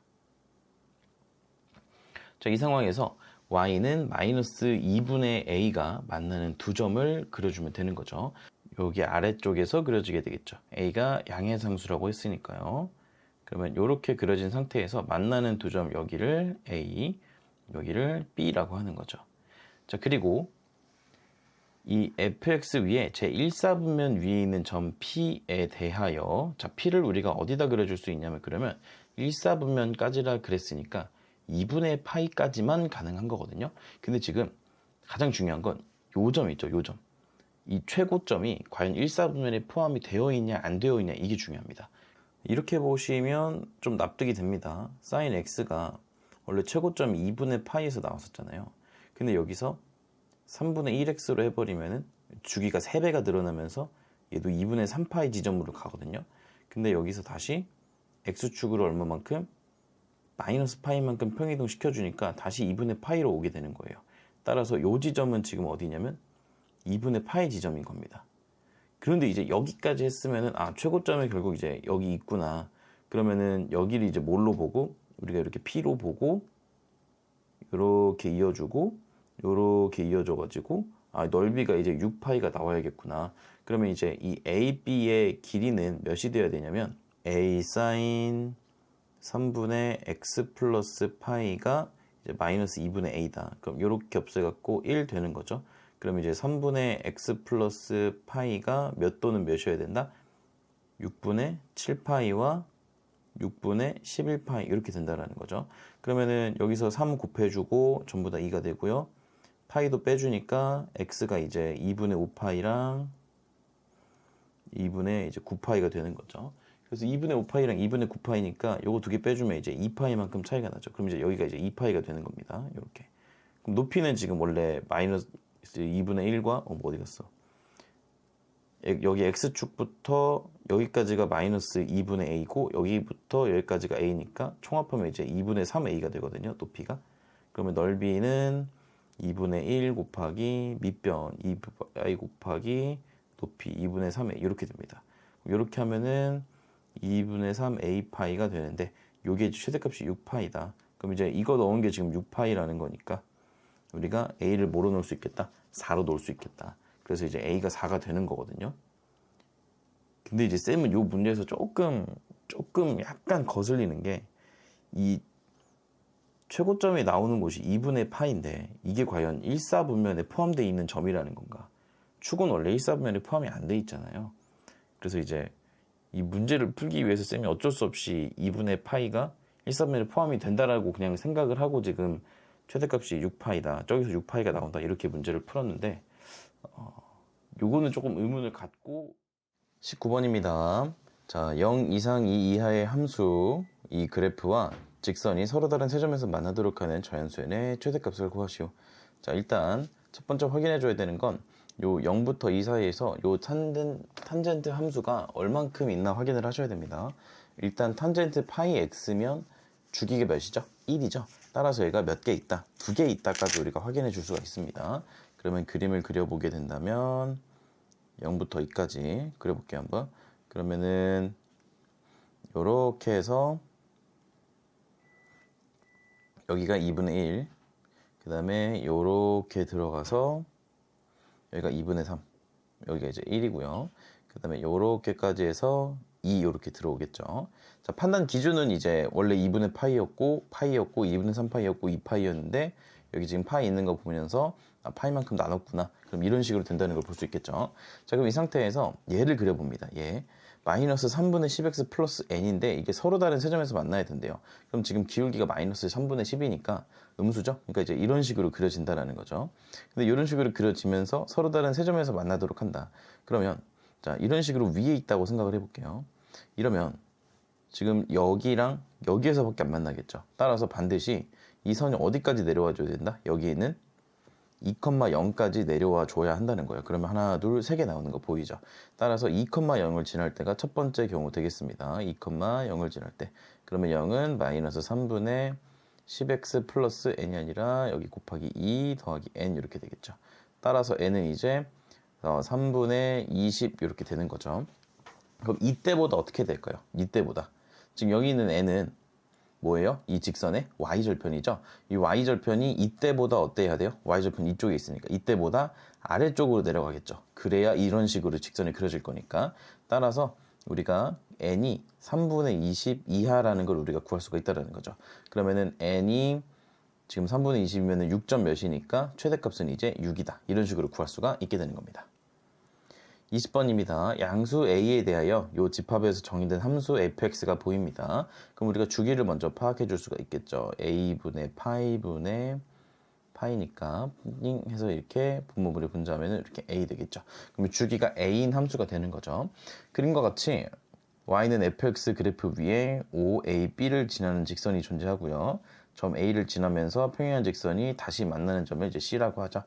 자, 이 상황에서 y는 마이너스 2분의 a가 만나는 두 점을 그려주면 되는 거죠. 여기 아래쪽에서 그려지게 되겠죠. a가 양해상수라고 했으니까요. 그러면 이렇게 그려진 상태에서 만나는 두 점 여기를 a, 여기를 b라고 하는 거죠. 자, 그리고 이 fx 위에 제1사분면 위에 있는 점 p에 대하여, 자, p를 우리가 어디다 그려줄 수 있냐면, 그러면 1사분면까지라 그랬으니까 2분의 파이까지만 가능한 거거든요. 근데 지금 가장 중요한 건 요 점 있죠, 요 점. 이 최고점이 과연 1사분면에 포함이 되어 있냐 안 되어 있냐, 이게 중요합니다. 이렇게 보시면 좀 납득이 됩니다. sin x가 원래 최고점이 2분의 파이에서 나왔었잖아요. 근데 여기서 3분의 1x로 해버리면은 주기가 3배가 늘어나면서 얘도 2분의 3파이 지점으로 가거든요. 근데 여기서 다시 x축으로 얼마만큼? 마이너스 파이만큼 평이동 시켜주니까 다시 2분의 파이로 오게 되는 거예요. 따라서 이 지점은 지금 어디냐면 2분의 파이 지점인 겁니다. 그런데 이제 여기까지 했으면은 최고점이 결국 이제 여기 있구나. 그러면은 여기를 이제 뭘로 보고, 우리가 이렇게 p로 보고 이렇게 이어주고 이렇게 이어져가지고 넓이가 이제 6파이가 나와야겠구나. 그러면 이제 이 AB의 길이는 몇이 되어야 되냐면 A 사인 3분의 x 플러스 파이가 이제 마이너스 2분의 a다. 그럼 이렇게 없애갖고 1 되는 거죠. 그럼 이제 3분의 x 플러스 파이가 몇 또는 몇이어야 된다? 6분의 7파이와 6분의 11파이 이렇게 된다라는 거죠. 그러면은 여기서 3 곱해주고 전부 다 2가 되고요. 파이도 빼주니까 x가 이제 2분의 5파이랑 2분의 이제 9파이가 되는 거죠. 그래서 2분의 5파이랑 2분의 9파이니까 요거 두 개 빼주면 이제 2파이만큼 차이가 나죠. 그럼 이제 여기가 이제 2파이가 되는 겁니다. 이렇게. 그럼 높이는 지금 원래 마이너스 2분의 1과 어디 갔어? 여기 x축부터 여기까지가 마이너스 2분의 a고 여기부터 여기까지가 a니까 총합하면 이제 2분의 3a가 되거든요. 높이가. 그러면 넓이는 2분의 1 곱하기 밑변 2i 곱하기 높이 2분의 3a 이렇게 됩니다. 이렇게 하면은 2분의 3a 파이가 되는데 요게 최대값이 6파이다. 그럼 이제 이거 넣은 게 지금 6파이라는 거니까 우리가 a를 뭐로 넣을 수 있겠다? 4로 넣을 수 있겠다. 그래서 이제 a가 4가 되는 거거든요. 근데 이제 쌤은 요 문제에서 조금 약간 거슬리는 게 이 최고점이 나오는 곳이 2분의 파인데 이게 과연 1사분면에 포함되어 있는 점이라는 건가? 축은 원래 1사분면에 포함이 안 돼 있잖아요. 그래서 이제 이 문제를 풀기 위해서 쌤이 어쩔 수 없이 2분의 파이가 1사분면에 포함이 된다라고 그냥 생각을 하고 지금 최대값이 6파이다. 저기서 6파이가 나온다. 이렇게 문제를 풀었는데 요거는 조금 의문을 갖고 19번입니다. 자, 0 이상 2 이하의 함수 이 그래프와 직선이 서로 다른 세 점에서 만나도록 하는 자연수의 최대값을 구하시오. 자, 일단 첫 번째 확인해 줘야 되는 건 요 0부터 2 사이에서 요 탄젠트 함수가 얼만큼 있나 확인을 하셔야 됩니다. 일단 탄젠트 파이 x면 주기가 몇이죠? 1이죠. 따라서 얘가 몇 개 있다? 2개 있다까지 우리가 확인해 줄 수가 있습니다. 그러면 그림을 그려보게 된다면 0부터 2까지 그려볼게요 한번. 그러면은 요렇게 해서 여기가 2분의 1, 그 다음에 요렇게 들어가서 여기가 2분의 3, 여기가 이제 1이고요. 그 다음에 요렇게까지 해서 2 요렇게 들어오겠죠. 자, 판단 기준은 이제 원래 2분의 파이였고 2분의 3파이였고 2파이였는데 여기 지금 파이 있는 거 보면서 아, 파이만큼 나눴구나. 그럼 이런 식으로 된다는 걸 볼 수 있겠죠. 자, 그럼 이 상태에서 얘를 그려봅니다. 얘 마이너스 3분의 10x 플러스 n인데 이게 서로 다른 세 점에서 만나야 된대요. 그럼 지금 기울기가 마이너스 3분의 10이니까 음수죠. 그러니까 이제 이런 식으로 그려진다라는 거죠. 근데 이런 식으로 그려지면서 서로 다른 세 점에서 만나도록 한다. 그러면 자, 이런 식으로 위에 있다고 생각을 해볼게요. 이러면 지금 여기랑 여기에서밖에 안 만나겠죠. 따라서 반드시 이 선이 어디까지 내려와 줘야 된다? 여기에는 2,0까지 내려와 줘야 한다는 거예요. 그러면 하나, 둘, 세 개 나오는 거 보이죠? 따라서 2,0을 지날 때가 첫 번째 경우 되겠습니다. 2,0을 지날 때. 그러면 0은 마이너스 3분의 10x 플러스 n이 아니라 여기 곱하기 2 더하기 n 이렇게 되겠죠. 따라서 n은 이제 3분의 20 이렇게 되는 거죠. 그럼 이때보다 어떻게 될까요? 이때보다. 지금 여기 있는 n은 뭐예요? 이 직선의 y절편이죠. 이 y절편이 이때보다 어때야 돼요? y절편 이쪽에 있으니까 이때보다 아래쪽으로 내려가겠죠. 그래야 이런 식으로 직선이 그려질 거니까. 따라서 우리가 n이 3분의 20 이하라는 걸 우리가 구할 수가 있다는 거죠. 그러면은 n이 지금 3분의 20이면 6점 몇이니까 최대값은 이제 6이다. 이런 식으로 구할 수가 있게 되는 겁니다. 20번입니다. 양수 a에 대하여 이 집합에서 정의된 함수 fx가 보입니다. 그럼 우리가 주기를 먼저 파악해 줄 수가 있겠죠. a분의 파이분의 파이니까 해서 이렇게 분모분의 분자하면 이렇게 a 되겠죠. 그럼 주기가 a인 함수가 되는 거죠. 그림과 같이 y는 fx 그래프 위에 OAB를 지나는 직선이 존재하고요. 점 A를 지나면서 평행한 직선이 다시 만나는 점을 이제 C라고 하죠.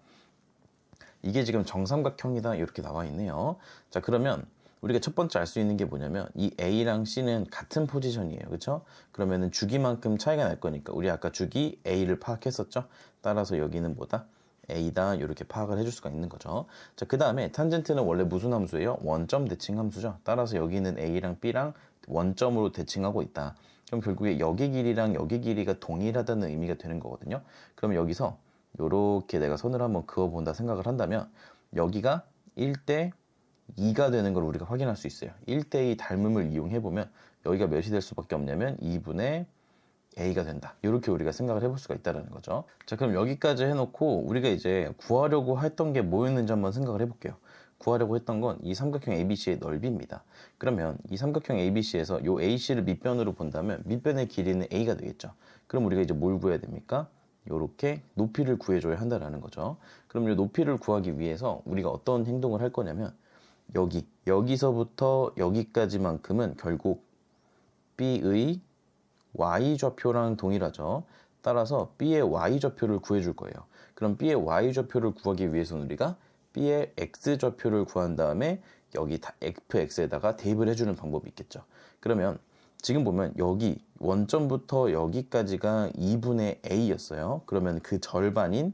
이게 지금 정삼각형이다 이렇게 나와 있네요. 자, 그러면 우리가 첫 번째 알 수 있는 게 뭐냐면 이 A랑 C는 같은 포지션이에요. 그렇죠? 그러면은 주기만큼 차이가 날 거니까 우리 아까 주기 A를 파악했었죠? 따라서 여기는 뭐다? A다 이렇게 파악을 해줄 수가 있는 거죠. 자, 그 다음에 탄젠트는 원래 무슨 함수예요? 원점 대칭 함수죠. 따라서 여기는 A랑 B랑 원점으로 대칭하고 있다. 그럼 결국에 여기 길이랑 여기 길이가 동일하다는 의미가 되는 거거든요. 그럼 여기서 요렇게 내가 선을 한번 그어본다 생각을 한다면 여기가 1대 2가 되는 걸 우리가 확인할 수 있어요. 1대 2 닮음을 이용해보면 여기가 몇이 될 수밖에 없냐면 2분의 a가 된다. 이렇게 우리가 생각을 해볼 수가 있다는 거죠. 자, 그럼 여기까지 해놓고 우리가 이제 구하려고 했던 게 뭐였는지 한번 생각을 해볼게요. 구하려고 했던 건 이 삼각형 ABC의 넓이입니다. 그러면 이 삼각형 ABC에서 이 AC를 밑변으로 본다면 밑변의 길이는 A가 되겠죠. 그럼 우리가 이제 뭘 구해야 됩니까? 요렇게 높이를 구해줘야 한다는 거죠. 그럼 이 높이를 구하기 위해서 우리가 어떤 행동을 할 거냐면 여기서부터 여기까지만큼은 결국 B의 Y좌표랑 동일하죠. 따라서 B의 Y좌표를 구해줄 거예요. 그럼 B의 Y좌표를 구하기 위해서는 우리가 B의 X좌표를 구한 다음에 여기 fx에다가 대입을 해주는 방법이 있겠죠. 그러면 지금 보면 여기 원점부터 여기까지가 2분의 a였어요. 그러면 그 절반인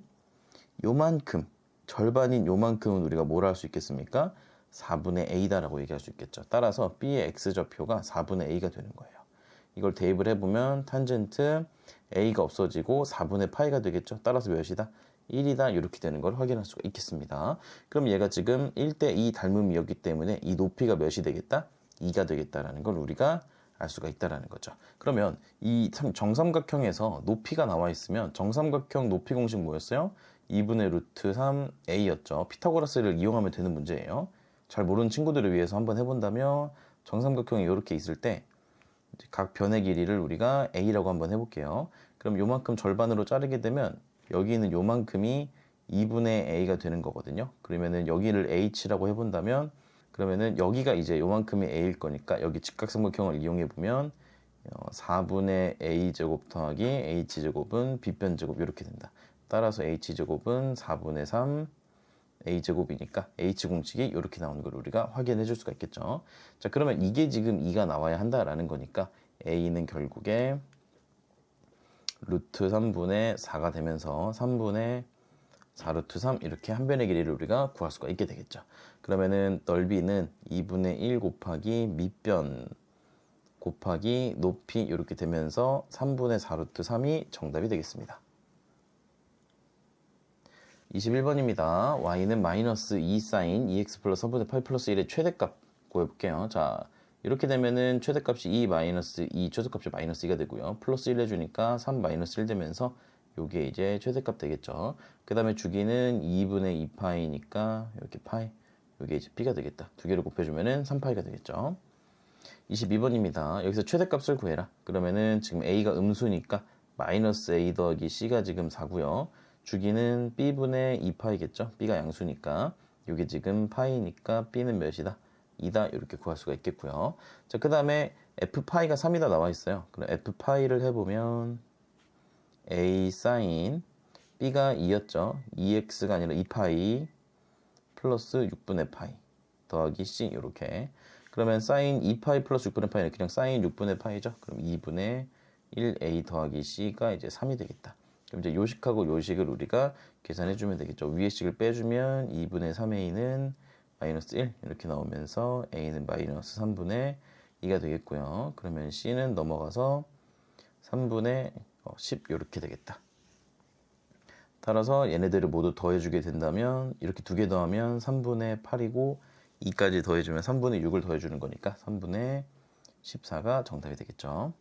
요만큼은 우리가 뭐라 할 수 있겠습니까? 4분의 a다라고 얘기할 수 있겠죠. 따라서 b의 x좌표가 4분의 a가 되는 거예요. 이걸 대입을 해보면 탄젠트 a가 없어지고 4분의 파이가 되겠죠. 따라서 몇이다? 1이다 이렇게 되는 걸 확인할 수가 있겠습니다. 그럼 얘가 지금 1대2 닮음이었기 때문에 이 높이가 몇이 되겠다? 2가 되겠다라는 걸 우리가 알 수가 있다라는 거죠. 그러면 이 정삼각형에서 높이가 나와 있으면 정삼각형 높이 공식 뭐였어요? 2분의 루트 3a였죠. 피타고라스를 이용하면 되는 문제예요. 잘 모르는 친구들을 위해서 한번 해본다면 정삼각형이 이렇게 있을 때 각 변의 길이를 우리가 a라고 한번 해볼게요. 그럼 요만큼 절반으로 자르게 되면 여기 있는 요만큼이 2분의 a가 되는 거거든요. 그러면은 여기를 h라고 해본다면 그러면은 여기가 이제 요만큼이 a일 거니까 여기 직각삼각형을 이용해 보면 4분의 a제곱 더하기 h제곱은 b변제곱 이렇게 된다. 따라서 h제곱은 4분의 3 a제곱이니까 h공식이 이렇게 나오는 걸 우리가 확인해 줄 수가 있겠죠. 자, 그러면 이게 지금 2가 나와야 한다라는 거니까 a는 결국에 루트 3분의 4가 되면서 3분의 4루트 3 이렇게 한 변의 길이를 우리가 구할 수가 있게 되겠죠. 그러면은 넓이는 2분의 1 곱하기 밑변 곱하기 높이 이렇게 되면서 3분의 4루트 3이 정답이 되겠습니다. 21번입니다. y는 마이너스 2 사인 2x 플러스 3분의 8 플러스 1의 최대값 구해볼게요. 자, 이렇게 되면은 최대값이 2 마이너스 2, 최소값이 마이너스 2가 되고요. 플러스 1 해주니까 3 마이너스 1 되면서 요게 이제 최대값 되겠죠. 그 다음에 주기는 2분의 2파이니까 이렇게 파이, 요게 이제 b가 되겠다. 두 개를 곱해주면은 3파이가 되겠죠. 22번입니다. 여기서 최대값을 구해라. 그러면은 지금 a가 음수니까 마이너스 a 더하기 c가 지금 4고요. 주기는 b분의 2파이겠죠. b가 양수니까 요게 지금 파이니까 b는 몇이다? 2다 이렇게 구할 수가 있겠고요. 자, 그 다음에 f파이가 3이다 나와 있어요. 그럼 f파이를 해보면 a 사인 b가 2였죠. 2x가 아니라 2파이 플러스 6분의 파이 더하기 c 이렇게. 그러면 사인 2파이 플러스 6분의 파이는 그냥 사인 6분의 파이죠. 그럼 2분의 1a 더하기 c가 이제 3이 되겠다. 그럼 이제 요식하고 요식을 우리가 계산해 주면 되겠죠. 위의 식을 빼주면 2분의 3a는 마이너스 1 이렇게 나오면서 a는 마이너스 3분의 2가 되겠고요. 그러면 c는 넘어가서 3분의 10 이렇게 되겠다. 따라서 얘네들을 모두 더해주게 된다면 이렇게 두 개 더하면 3분의 8이고 2까지 더해주면 3분의 6을 더해주는 거니까 3분의 14가 정답이 되겠죠.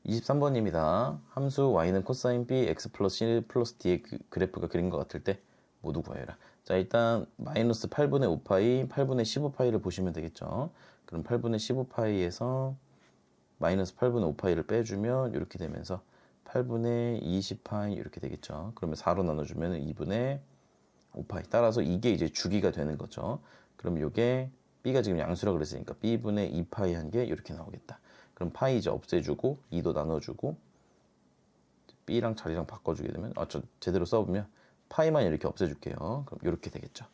23번입니다. 함수 y는 코사인 b x 플러스 c 플러스 d의 그래프가 그린 것 같을 때 모두 구해라. 자, 일단 마이너스 8분의 5파이, 8분의 15파이를 보시면 되겠죠. 그럼 8분의 15파이에서 마이너스 8분의 5파이를 빼주면 이렇게 되면서 8분의 20파이 이렇게 되겠죠. 그러면 4로 나눠주면 2분의 5파이. 따라서 이게 이제 주기가 되는 거죠. 그럼 이게 b가 지금 양수라고 그랬으니까 b분의 2파이 한 게 이렇게 나오겠다. 그럼 파이 이제 없애주고 2도 나눠주고 b랑 자리랑 바꿔주게 되면 저 제대로 써보면 파이만 이렇게 없애줄게요. 그럼 이렇게 되겠죠.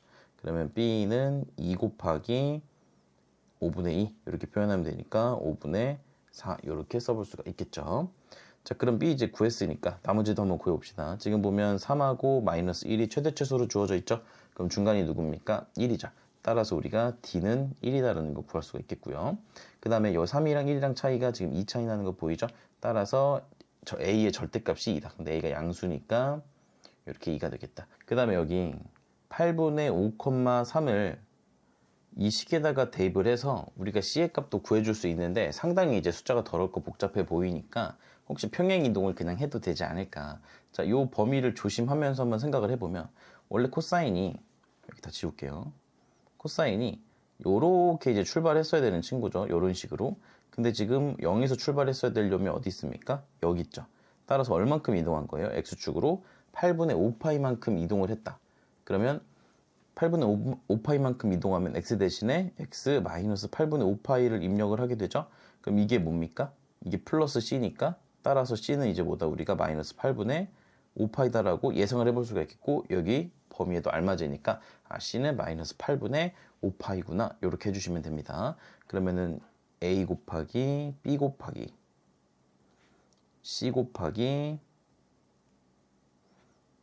그러면 b는 2 곱하기 5분의 2 이렇게 표현하면 되니까 5분의 4 이렇게 써볼 수가 있겠죠. 자, 그럼 b 이제 구했으니까 나머지도 한번 구해봅시다. 지금 보면 3하고 마이너스 1이 최대최소로 주어져 있죠. 그럼 중간이 누굽니까? 1이죠. 따라서 우리가 d는 1이다라는 거 구할 수가 있겠고요. 그 다음에 요 3이랑 1이랑 차이가 지금 2 차이 나는 거 보이죠? 따라서 저 a의 절대값이 2다. 근데 a가 양수니까 이렇게 2가 되겠다. 그 다음에 여기 8분의 5,3을 이 식에다가 대입을 해서 우리가 c의 값도 구해줄 수 있는데 상당히 이제 숫자가 더럽고 복잡해 보이니까 혹시 평행 이동을 그냥 해도 되지 않을까. 자, 요 범위를 조심하면서 한번 생각을 해보면 원래 코사인이 여기 다 지울게요. 코사인이 요렇게 이제 출발했어야 되는 친구죠. 요런 식으로. 근데 지금 0에서 출발했어야 될 놈이 어디 있습니까? 여기 있죠. 따라서 얼만큼 이동한 거예요? x축으로 8분의 5파이만큼 이동을 했다. 그러면 8분의 5파이만큼 이동하면 x 대신에 x 마이너스 8분의 5파이를 입력을 하게 되죠. 그럼 이게 뭡니까? 이게 플러스 c니까 따라서 c는 이제 뭐다? 우리가 마이너스 8분의 5파이다라고 예상을 해볼 수가 있겠고 여기 범위에도 알맞으니까 c는 마이너스 8분의 5파이구나 이렇게 해주시면 됩니다. 그러면은 a 곱하기 b 곱하기 c 곱하기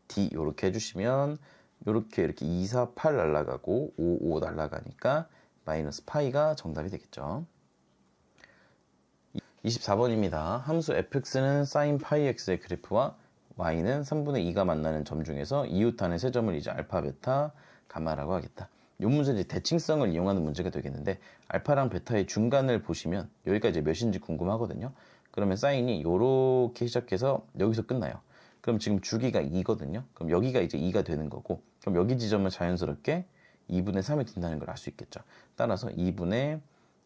d 이렇게 해주시면 이렇게 2, 4, 8 날라가고 5, 5 날라가니까 마이너스 파이가 정답이 되겠죠. 24번입니다. 함수 fx는 sin 파이 x의 그래프와 y는 3분의 2가 만나는 점 중에서 이웃하는 세 점을 이제 알파, 베타, 가마라고 하겠다. 이 문제는 이제 대칭성을 이용하는 문제가 되겠는데 알파랑 베타의 중간을 보시면 여기가 이제 몇인지 궁금하거든요. 그러면 사인이 이렇게 시작해서 여기서 끝나요. 그럼 지금 주기가 2거든요. 그럼 여기가 이제 2가 되는 거고 그럼 여기 지점은 자연스럽게 2분의 3이 된다는 걸 알 수 있겠죠. 따라서 2분의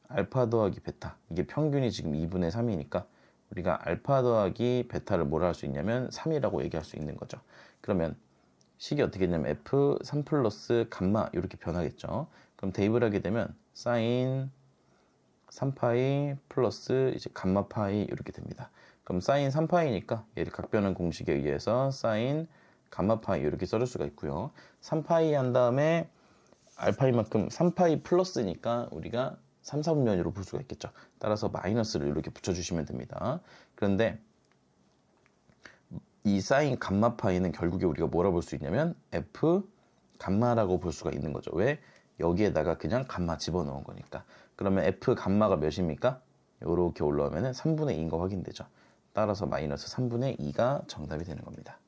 알파 더하기 베타 이게 평균이 지금 2분의 3이니까 우리가 알파 더하기 베타를 뭐라 할 수 있냐면 3이라고 얘기할 수 있는 거죠. 그러면 식이 어떻게 되냐면 f 3 플러스 감마 이렇게 변하겠죠. 그럼 대입을 하게 되면 사인 3파이 플러스 이제 감마 파이 이렇게 됩니다. 그럼 사인 3파이니까 얘를 각변환 공식에 의해서 사인 감마 파이 이렇게 써줄 수가 있고요. 3파이 한 다음에 알파이만큼 3파이 플러스니까 우리가 3, 4분면으로 볼 수가 있겠죠. 따라서 마이너스를 이렇게 붙여주시면 됩니다. 그런데 이 사인 감마 파이는 결국에 우리가 뭐라 볼 수 있냐면 f 감마라고 볼 수가 있는 거죠. 왜? 여기에다가 그냥 감마 집어넣은 거니까. 그러면 f 감마가 몇입니까? 이렇게 올라오면 3분의 2인 거 확인되죠. 따라서 마이너스 3분의 2가 정답이 되는 겁니다.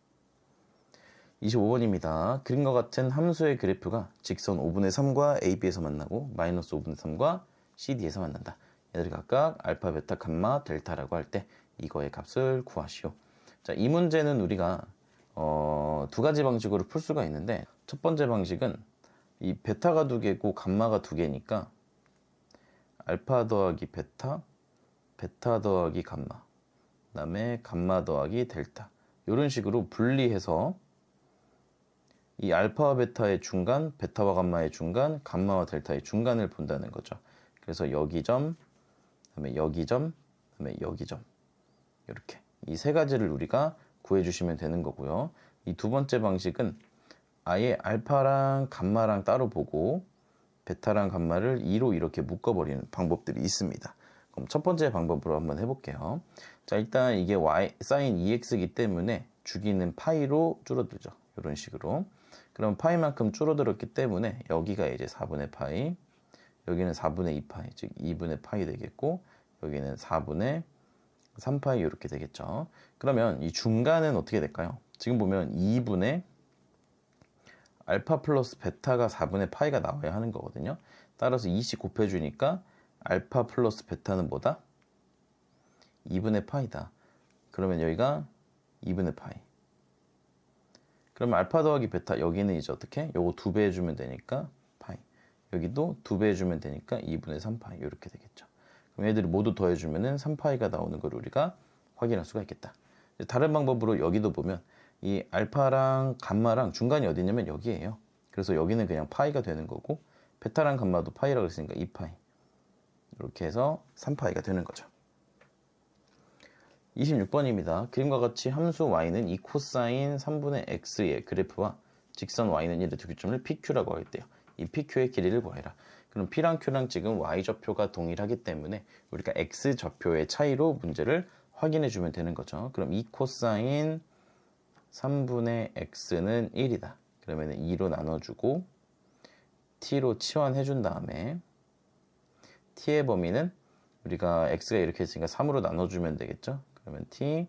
25번입니다. 그림과 같은 함수의 그래프가 직선 5분의 3과 AB에서 만나고 마이너스 5분의 3과 CD에서 만난다. 얘들이 각각 알파, 베타, 감마, 델타라고 할 때 이거의 값을 구하시오. 자, 이 문제는 우리가 두 가지 방식으로 풀 수가 있는데 첫 번째 방식은 이 베타가 두 개고 감마가 두 개니까 알파 더하기 베타, 베타 더하기 감마, 그 다음에 감마 더하기 델타 이런 식으로 분리해서 이 알파와 베타의 중간, 베타와 감마의 중간, 감마와 델타의 중간을 본다는 거죠. 그래서 여기 점, 그다음에 여기 점, 그다음에 여기 점 이렇게 이 세 가지를 우리가 구해주시면 되는 거고요. 이 두 번째 방식은 아예 알파랑 감마랑 따로 보고 베타랑 감마를 2로 이렇게 묶어버리는 방법들이 있습니다. 그럼 첫 번째 방법으로 한번 해볼게요. 자, 일단 이게 y sin 2x이기 때문에 주기는 파이로 줄어들죠. 이런 식으로. 그럼 파이만큼 줄어들었기 때문에 여기가 이제 4분의 파이, 여기는 4분의 2파이, 즉 2분의 파이 되겠고 여기는 4분의 3파이 이렇게 되겠죠. 그러면 이 중간은 어떻게 될까요? 지금 보면 2분의 알파 플러스 베타가 4분의 파이가 나와야 하는 거거든요. 따라서 2씩 곱해주니까 알파 플러스 베타는 뭐다? 2분의 파이다. 그러면 여기가 2분의 파이. 그러면 알파 더하기 베타 여기는 이제 어떻게? 요거 2배 해주면 되니까 파이. 여기도 2배 해주면 되니까 2분의 3파이 이렇게 되겠죠. 그럼 얘들이 모두 더해주면은 3파이가 나오는 걸 우리가 확인할 수가 있겠다. 다른 방법으로 여기도 보면 이 알파랑 감마랑 중간이 어디냐면 여기에요. 그래서 여기는 그냥 파이가 되는 거고 베타랑 감마도 파이라고 했으니까 2파이 이렇게 해서 3파이가 되는 거죠. 26번입니다. 그림과 같이 함수 y는 2 코사인 3분의 x의 그래프와 직선 y는 1의 두 교점을 PQ라고 하겠대요. 이 PQ의 길이를 구하라. 그럼 P랑 Q랑 지금 y좌표가 동일하기 때문에 우리가 x좌표의 차이로 문제를 확인해 주면 되는 거죠. 그럼 2 코사인 3분의 x는 1이다. 그러면 2로 나눠주고 t로 치환해 준 다음에 t의 범위는 우리가 x가 이렇게 했으니까 3으로 나눠주면 되겠죠. 그러면 t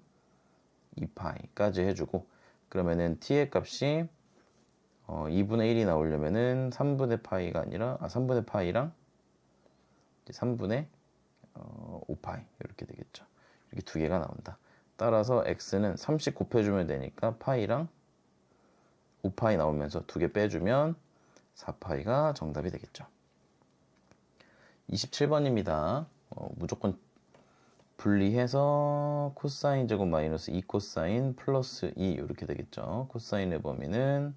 2파이까지 해주고 그러면은 t의 값이 2분의 1이 나오려면은 3분의 파이가 아니라 3분의 파이랑 3분의 5파이 이렇게 되겠죠. 이렇게 두 개가 나온다. 따라서 x는 30 곱해주면 되니까 파이랑 5파이 나오면서 두 개 빼주면 4파이가 정답이 되겠죠. 27번입니다. 무조건 분리해서 코사인 제곱 마이너스 2 코사인 플러스 2 이렇게 되겠죠. 코사인의 범위는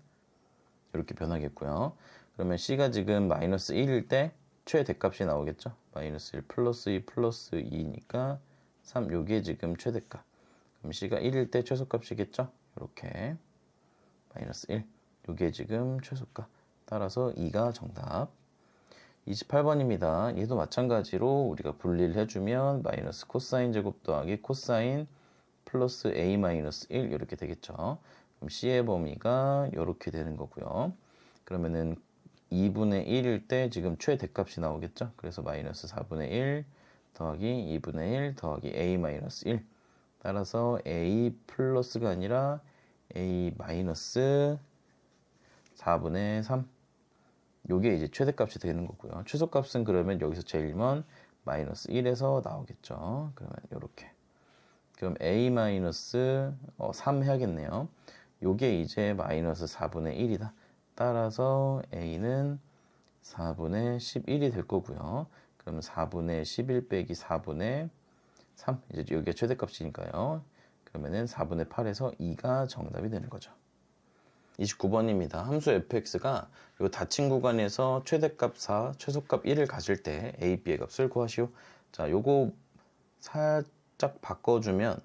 이렇게 변하겠고요. 그러면 C가 지금 마이너스 1일 때 최대값이 나오겠죠. 마이너스 1 플러스 2 플러스 2니까 3 요게 지금 최대값. 그럼 C가 1일 때 최소값이겠죠. 이렇게 마이너스 1 요게 지금 최소값. 따라서 2가 정답. 28번입니다. 얘도 마찬가지로 우리가 분리를 해주면 마이너스 코사인 제곱 더하기 코사인 플러스 a 마이너스 1 이렇게 되겠죠. 그럼 C의 범위가 이렇게 되는 거고요. 그러면은 2분의 1일 때 지금 최대값이 나오겠죠. 그래서 마이너스 4분의 1 더하기 2분의 1 더하기 a 마이너스 1 따라서 a 플러스가 아니라 a 마이너스 4분의 3 요게 이제 최대값이 되는 거고요. 최소값은 그러면 여기서 제일 먼 마이너스 1에서 나오겠죠. 그러면 요렇게. 그럼 a-3 해야겠네요. 요게 이제 마이너스 4분의 1이다. 따라서 a는 4분의 11이 될 거고요. 그러면 4분의 11 빼기 4분의 3. 이제 여기가 최대값이니까요. 그러면은 4분의 8에서 2가 정답이 되는 거죠. 29번입니다. 함수 fx가 이 닫힌 구간에서 최대값 4, 최소값 1을 가질 때 a, b의 값을 구하시오. 자, 요거 살짝 바꿔주면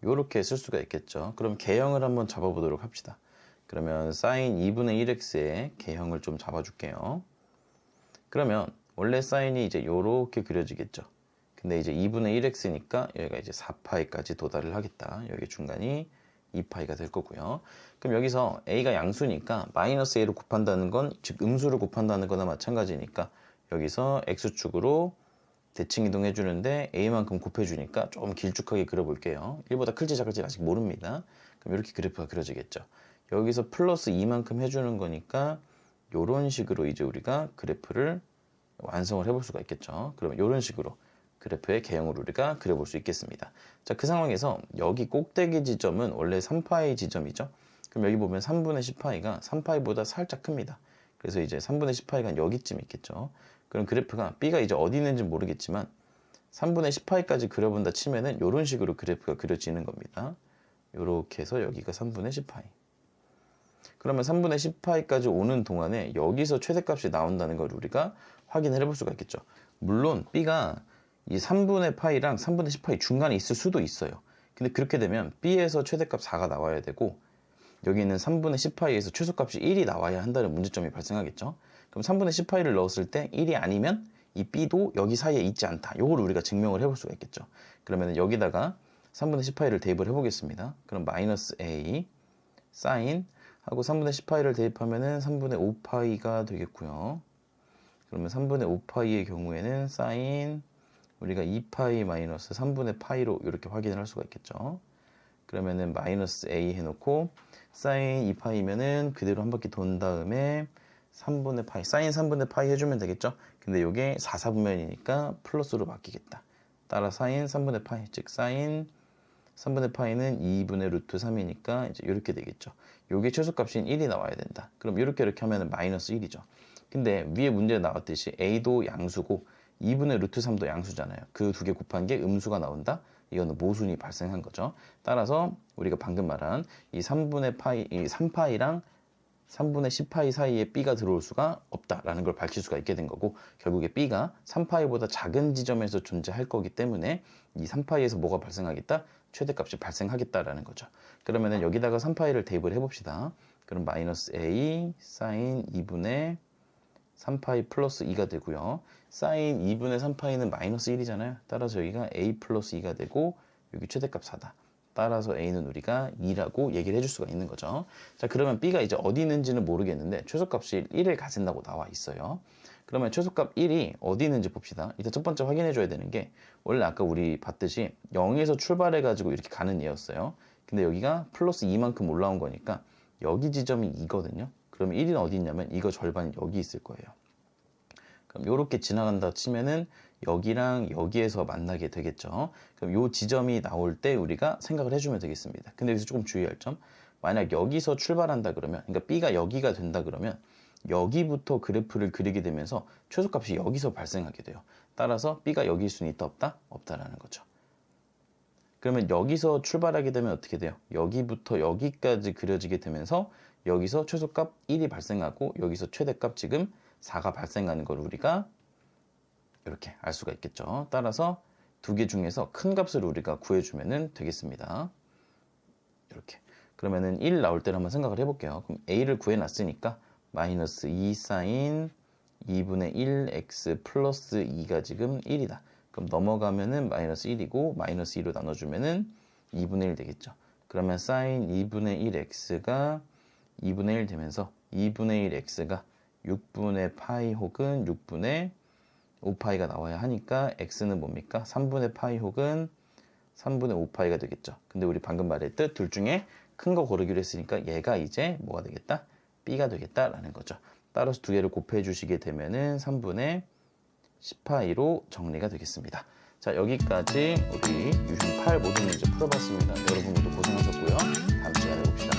요렇게 쓸 수가 있겠죠. 그럼 개형을 한번 잡아보도록 합시다. 그러면 sin 2분의 1x의 개형을 좀 잡아줄게요. 그러면 원래 사인이 이제 요렇게 그려지겠죠. 근데 이제 2분의 1x니까 여기가 이제 4파이까지 도달을 하겠다. 여기 중간이 2파이가 될 거고요. 그럼 여기서 a가 양수니까 마이너스 a로 곱한다는 건, 즉 음수를 곱한다는 거나 마찬가지니까 여기서 x축으로 대칭 이동해 주는데 a만큼 곱해 주니까 조금 길쭉하게 그려볼게요. 1보다 클지 작을지 아직 모릅니다. 그럼 이렇게 그래프가 그려지겠죠. 여기서 플러스 2만큼 해주는 거니까 이런 식으로 이제 우리가 그래프를 완성을 해볼 수가 있겠죠. 그러면 이런 식으로 그래프의 개형을 우리가 그려볼 수 있겠습니다. 자, 그 상황에서 여기 꼭대기 지점은 원래 3파이 지점이죠. 그럼 여기 보면 3분의 10파이가 3파이보다 살짝 큽니다. 그래서 이제 3분의 10파이가 여기쯤 있겠죠. 그럼 그래프가 B가 이제 어디 있는지 모르겠지만 3분의 10파이까지 그려본다 치면은 이런 식으로 그래프가 그려지는 겁니다. 이렇게 해서 여기가 3분의 10파이. 그러면 3분의 10파이까지 오는 동안에 여기서 최대값이 나온다는 걸 우리가 확인을 해볼 수가 있겠죠. 물론 B가 이 3분의 파이랑 3분의 10파이 중간에 있을 수도 있어요. 근데 그렇게 되면 B에서 최대값 4가 나와야 되고 여기는 3분의 10파이에서 최소값이 1이 나와야 한다는 문제점이 발생하겠죠. 그럼 3분의 10파이를 넣었을 때 1이 아니면 이 B도 여기 사이에 있지 않다. 이걸 우리가 증명을 해볼 수가 있겠죠. 그러면 여기다가 3분의 10파이를 대입을 해보겠습니다. 그럼 마이너스 A 사인 하고 3분의 10파이를 대입하면은 3분의 5파이가 되겠고요. 그러면 3분의 5파이의 경우에는 사인 우리가 2파이 마이너스 3분의 파이로 이렇게 확인을 할 수가 있겠죠. 그러면은 마이너스 A 해놓고 사인 2파이면은 그대로 한 바퀴 돈 다음에 3분의 파이, 사인 3분의 파이 해주면 되겠죠. 근데 이게 4사분면이니까 플러스로 바뀌겠다. 따라 사인 3분의 파이, 즉 사인 3분의 파이는 2분의 루트 3이니까 이제 이렇게 되겠죠. 요게 최소값인 1이 나와야 된다. 그럼 이렇게 하면 마이너스 1이죠. 근데 위에 문제에 나왔듯이 a도 양수고 2분의 루트 3도 양수잖아요. 그 두 개 곱한 게 음수가 나온다. 이거는 모순이 발생한 거죠. 따라서 우리가 방금 말한 이 3분의 파이, 이 3파이랑 3분의 10파이 사이에 B가 들어올 수가 없다라는 걸 밝힐 수가 있게 된 거고, 결국에 B가 3파이보다 작은 지점에서 존재할 거기 때문에 이 3파이에서 뭐가 발생하겠다? 최대값이 발생하겠다라는 거죠. 그러면은 여기다가 3파이를 대입을 해봅시다. 그럼 마이너스 A 사인 2분의 3파이 플러스 2가 되고요. 사인 2분의 3파이는 마이너스 1이잖아요. 따라서 여기가 A 플러스 2가 되고 여기 최대값 4다. 따라서 A는 우리가 2라고 얘기를 해줄 수가 있는 거죠. 자, 그러면 B가 이제 어디 있는지는 모르겠는데 최소값이 1을 가진다고 나와 있어요. 그러면 최소값 1이 어디 있는지 봅시다. 일단 첫 번째 확인해 줘야 되는 게 원래 아까 우리 봤듯이 0에서 출발해 가지고 이렇게 가는 얘였어요. 근데 여기가 플러스 2만큼 올라온 거니까 여기 지점이 2거든요. 그럼 1은 어디 있냐면 이거 절반이 여기 있을 거예요. 그럼 이렇게 지나간다 치면은 여기랑 여기에서 만나게 되겠죠. 그럼 이 지점이 나올 때 우리가 생각을 해주면 되겠습니다. 근데 여기서 조금 주의할 점, 만약 여기서 출발한다 그러면, 그러니까 B가 여기가 된다 그러면 여기부터 그래프를 그리게 되면서 최소값이 여기서 발생하게 돼요. 따라서 B가 여기일 수는 있다 없다? 없다라는 거죠. 그러면 여기서 출발하게 되면 어떻게 돼요? 여기부터 여기까지 그려지게 되면서 여기서 최소값 1이 발생하고 여기서 최대값 지금 4가 발생하는 걸 우리가 이렇게 알 수가 있겠죠. 따라서 두 개 중에서 큰 값을 우리가 구해주면 되겠습니다. 이렇게. 그러면은 1 나올 때를 한번 생각을 해볼게요. 그럼 A를 구해놨으니까 마이너스 2 사인 2분의 1 x 플러스 2가 지금 1이다. 그럼 넘어가면은 마이너스 1이고 마이너스 2로 나눠주면은 2분의 1 되겠죠. 그러면 사인 2분의 1 x가 2분의 1 되면서 2분의 1 x가 6분의 파이 혹은 6분의 5파이가 나와야 하니까 x는 뭡니까? 3분의 파이 혹은 3분의 5파이가 되겠죠. 근데 우리 방금 말했듯 둘 중에 큰 거 고르기로 했으니까 얘가 이제 뭐가 되겠다? b가 되겠다라는 거죠. 따라서 두 개를 곱해 주시게 되면은 3분의 10파이로 정리가 되겠습니다. 자, 여기까지 우리 유형 8 모든 문제 풀어봤습니다. 여러분 모두 고생하셨고요. 다음 시간에 봅시다.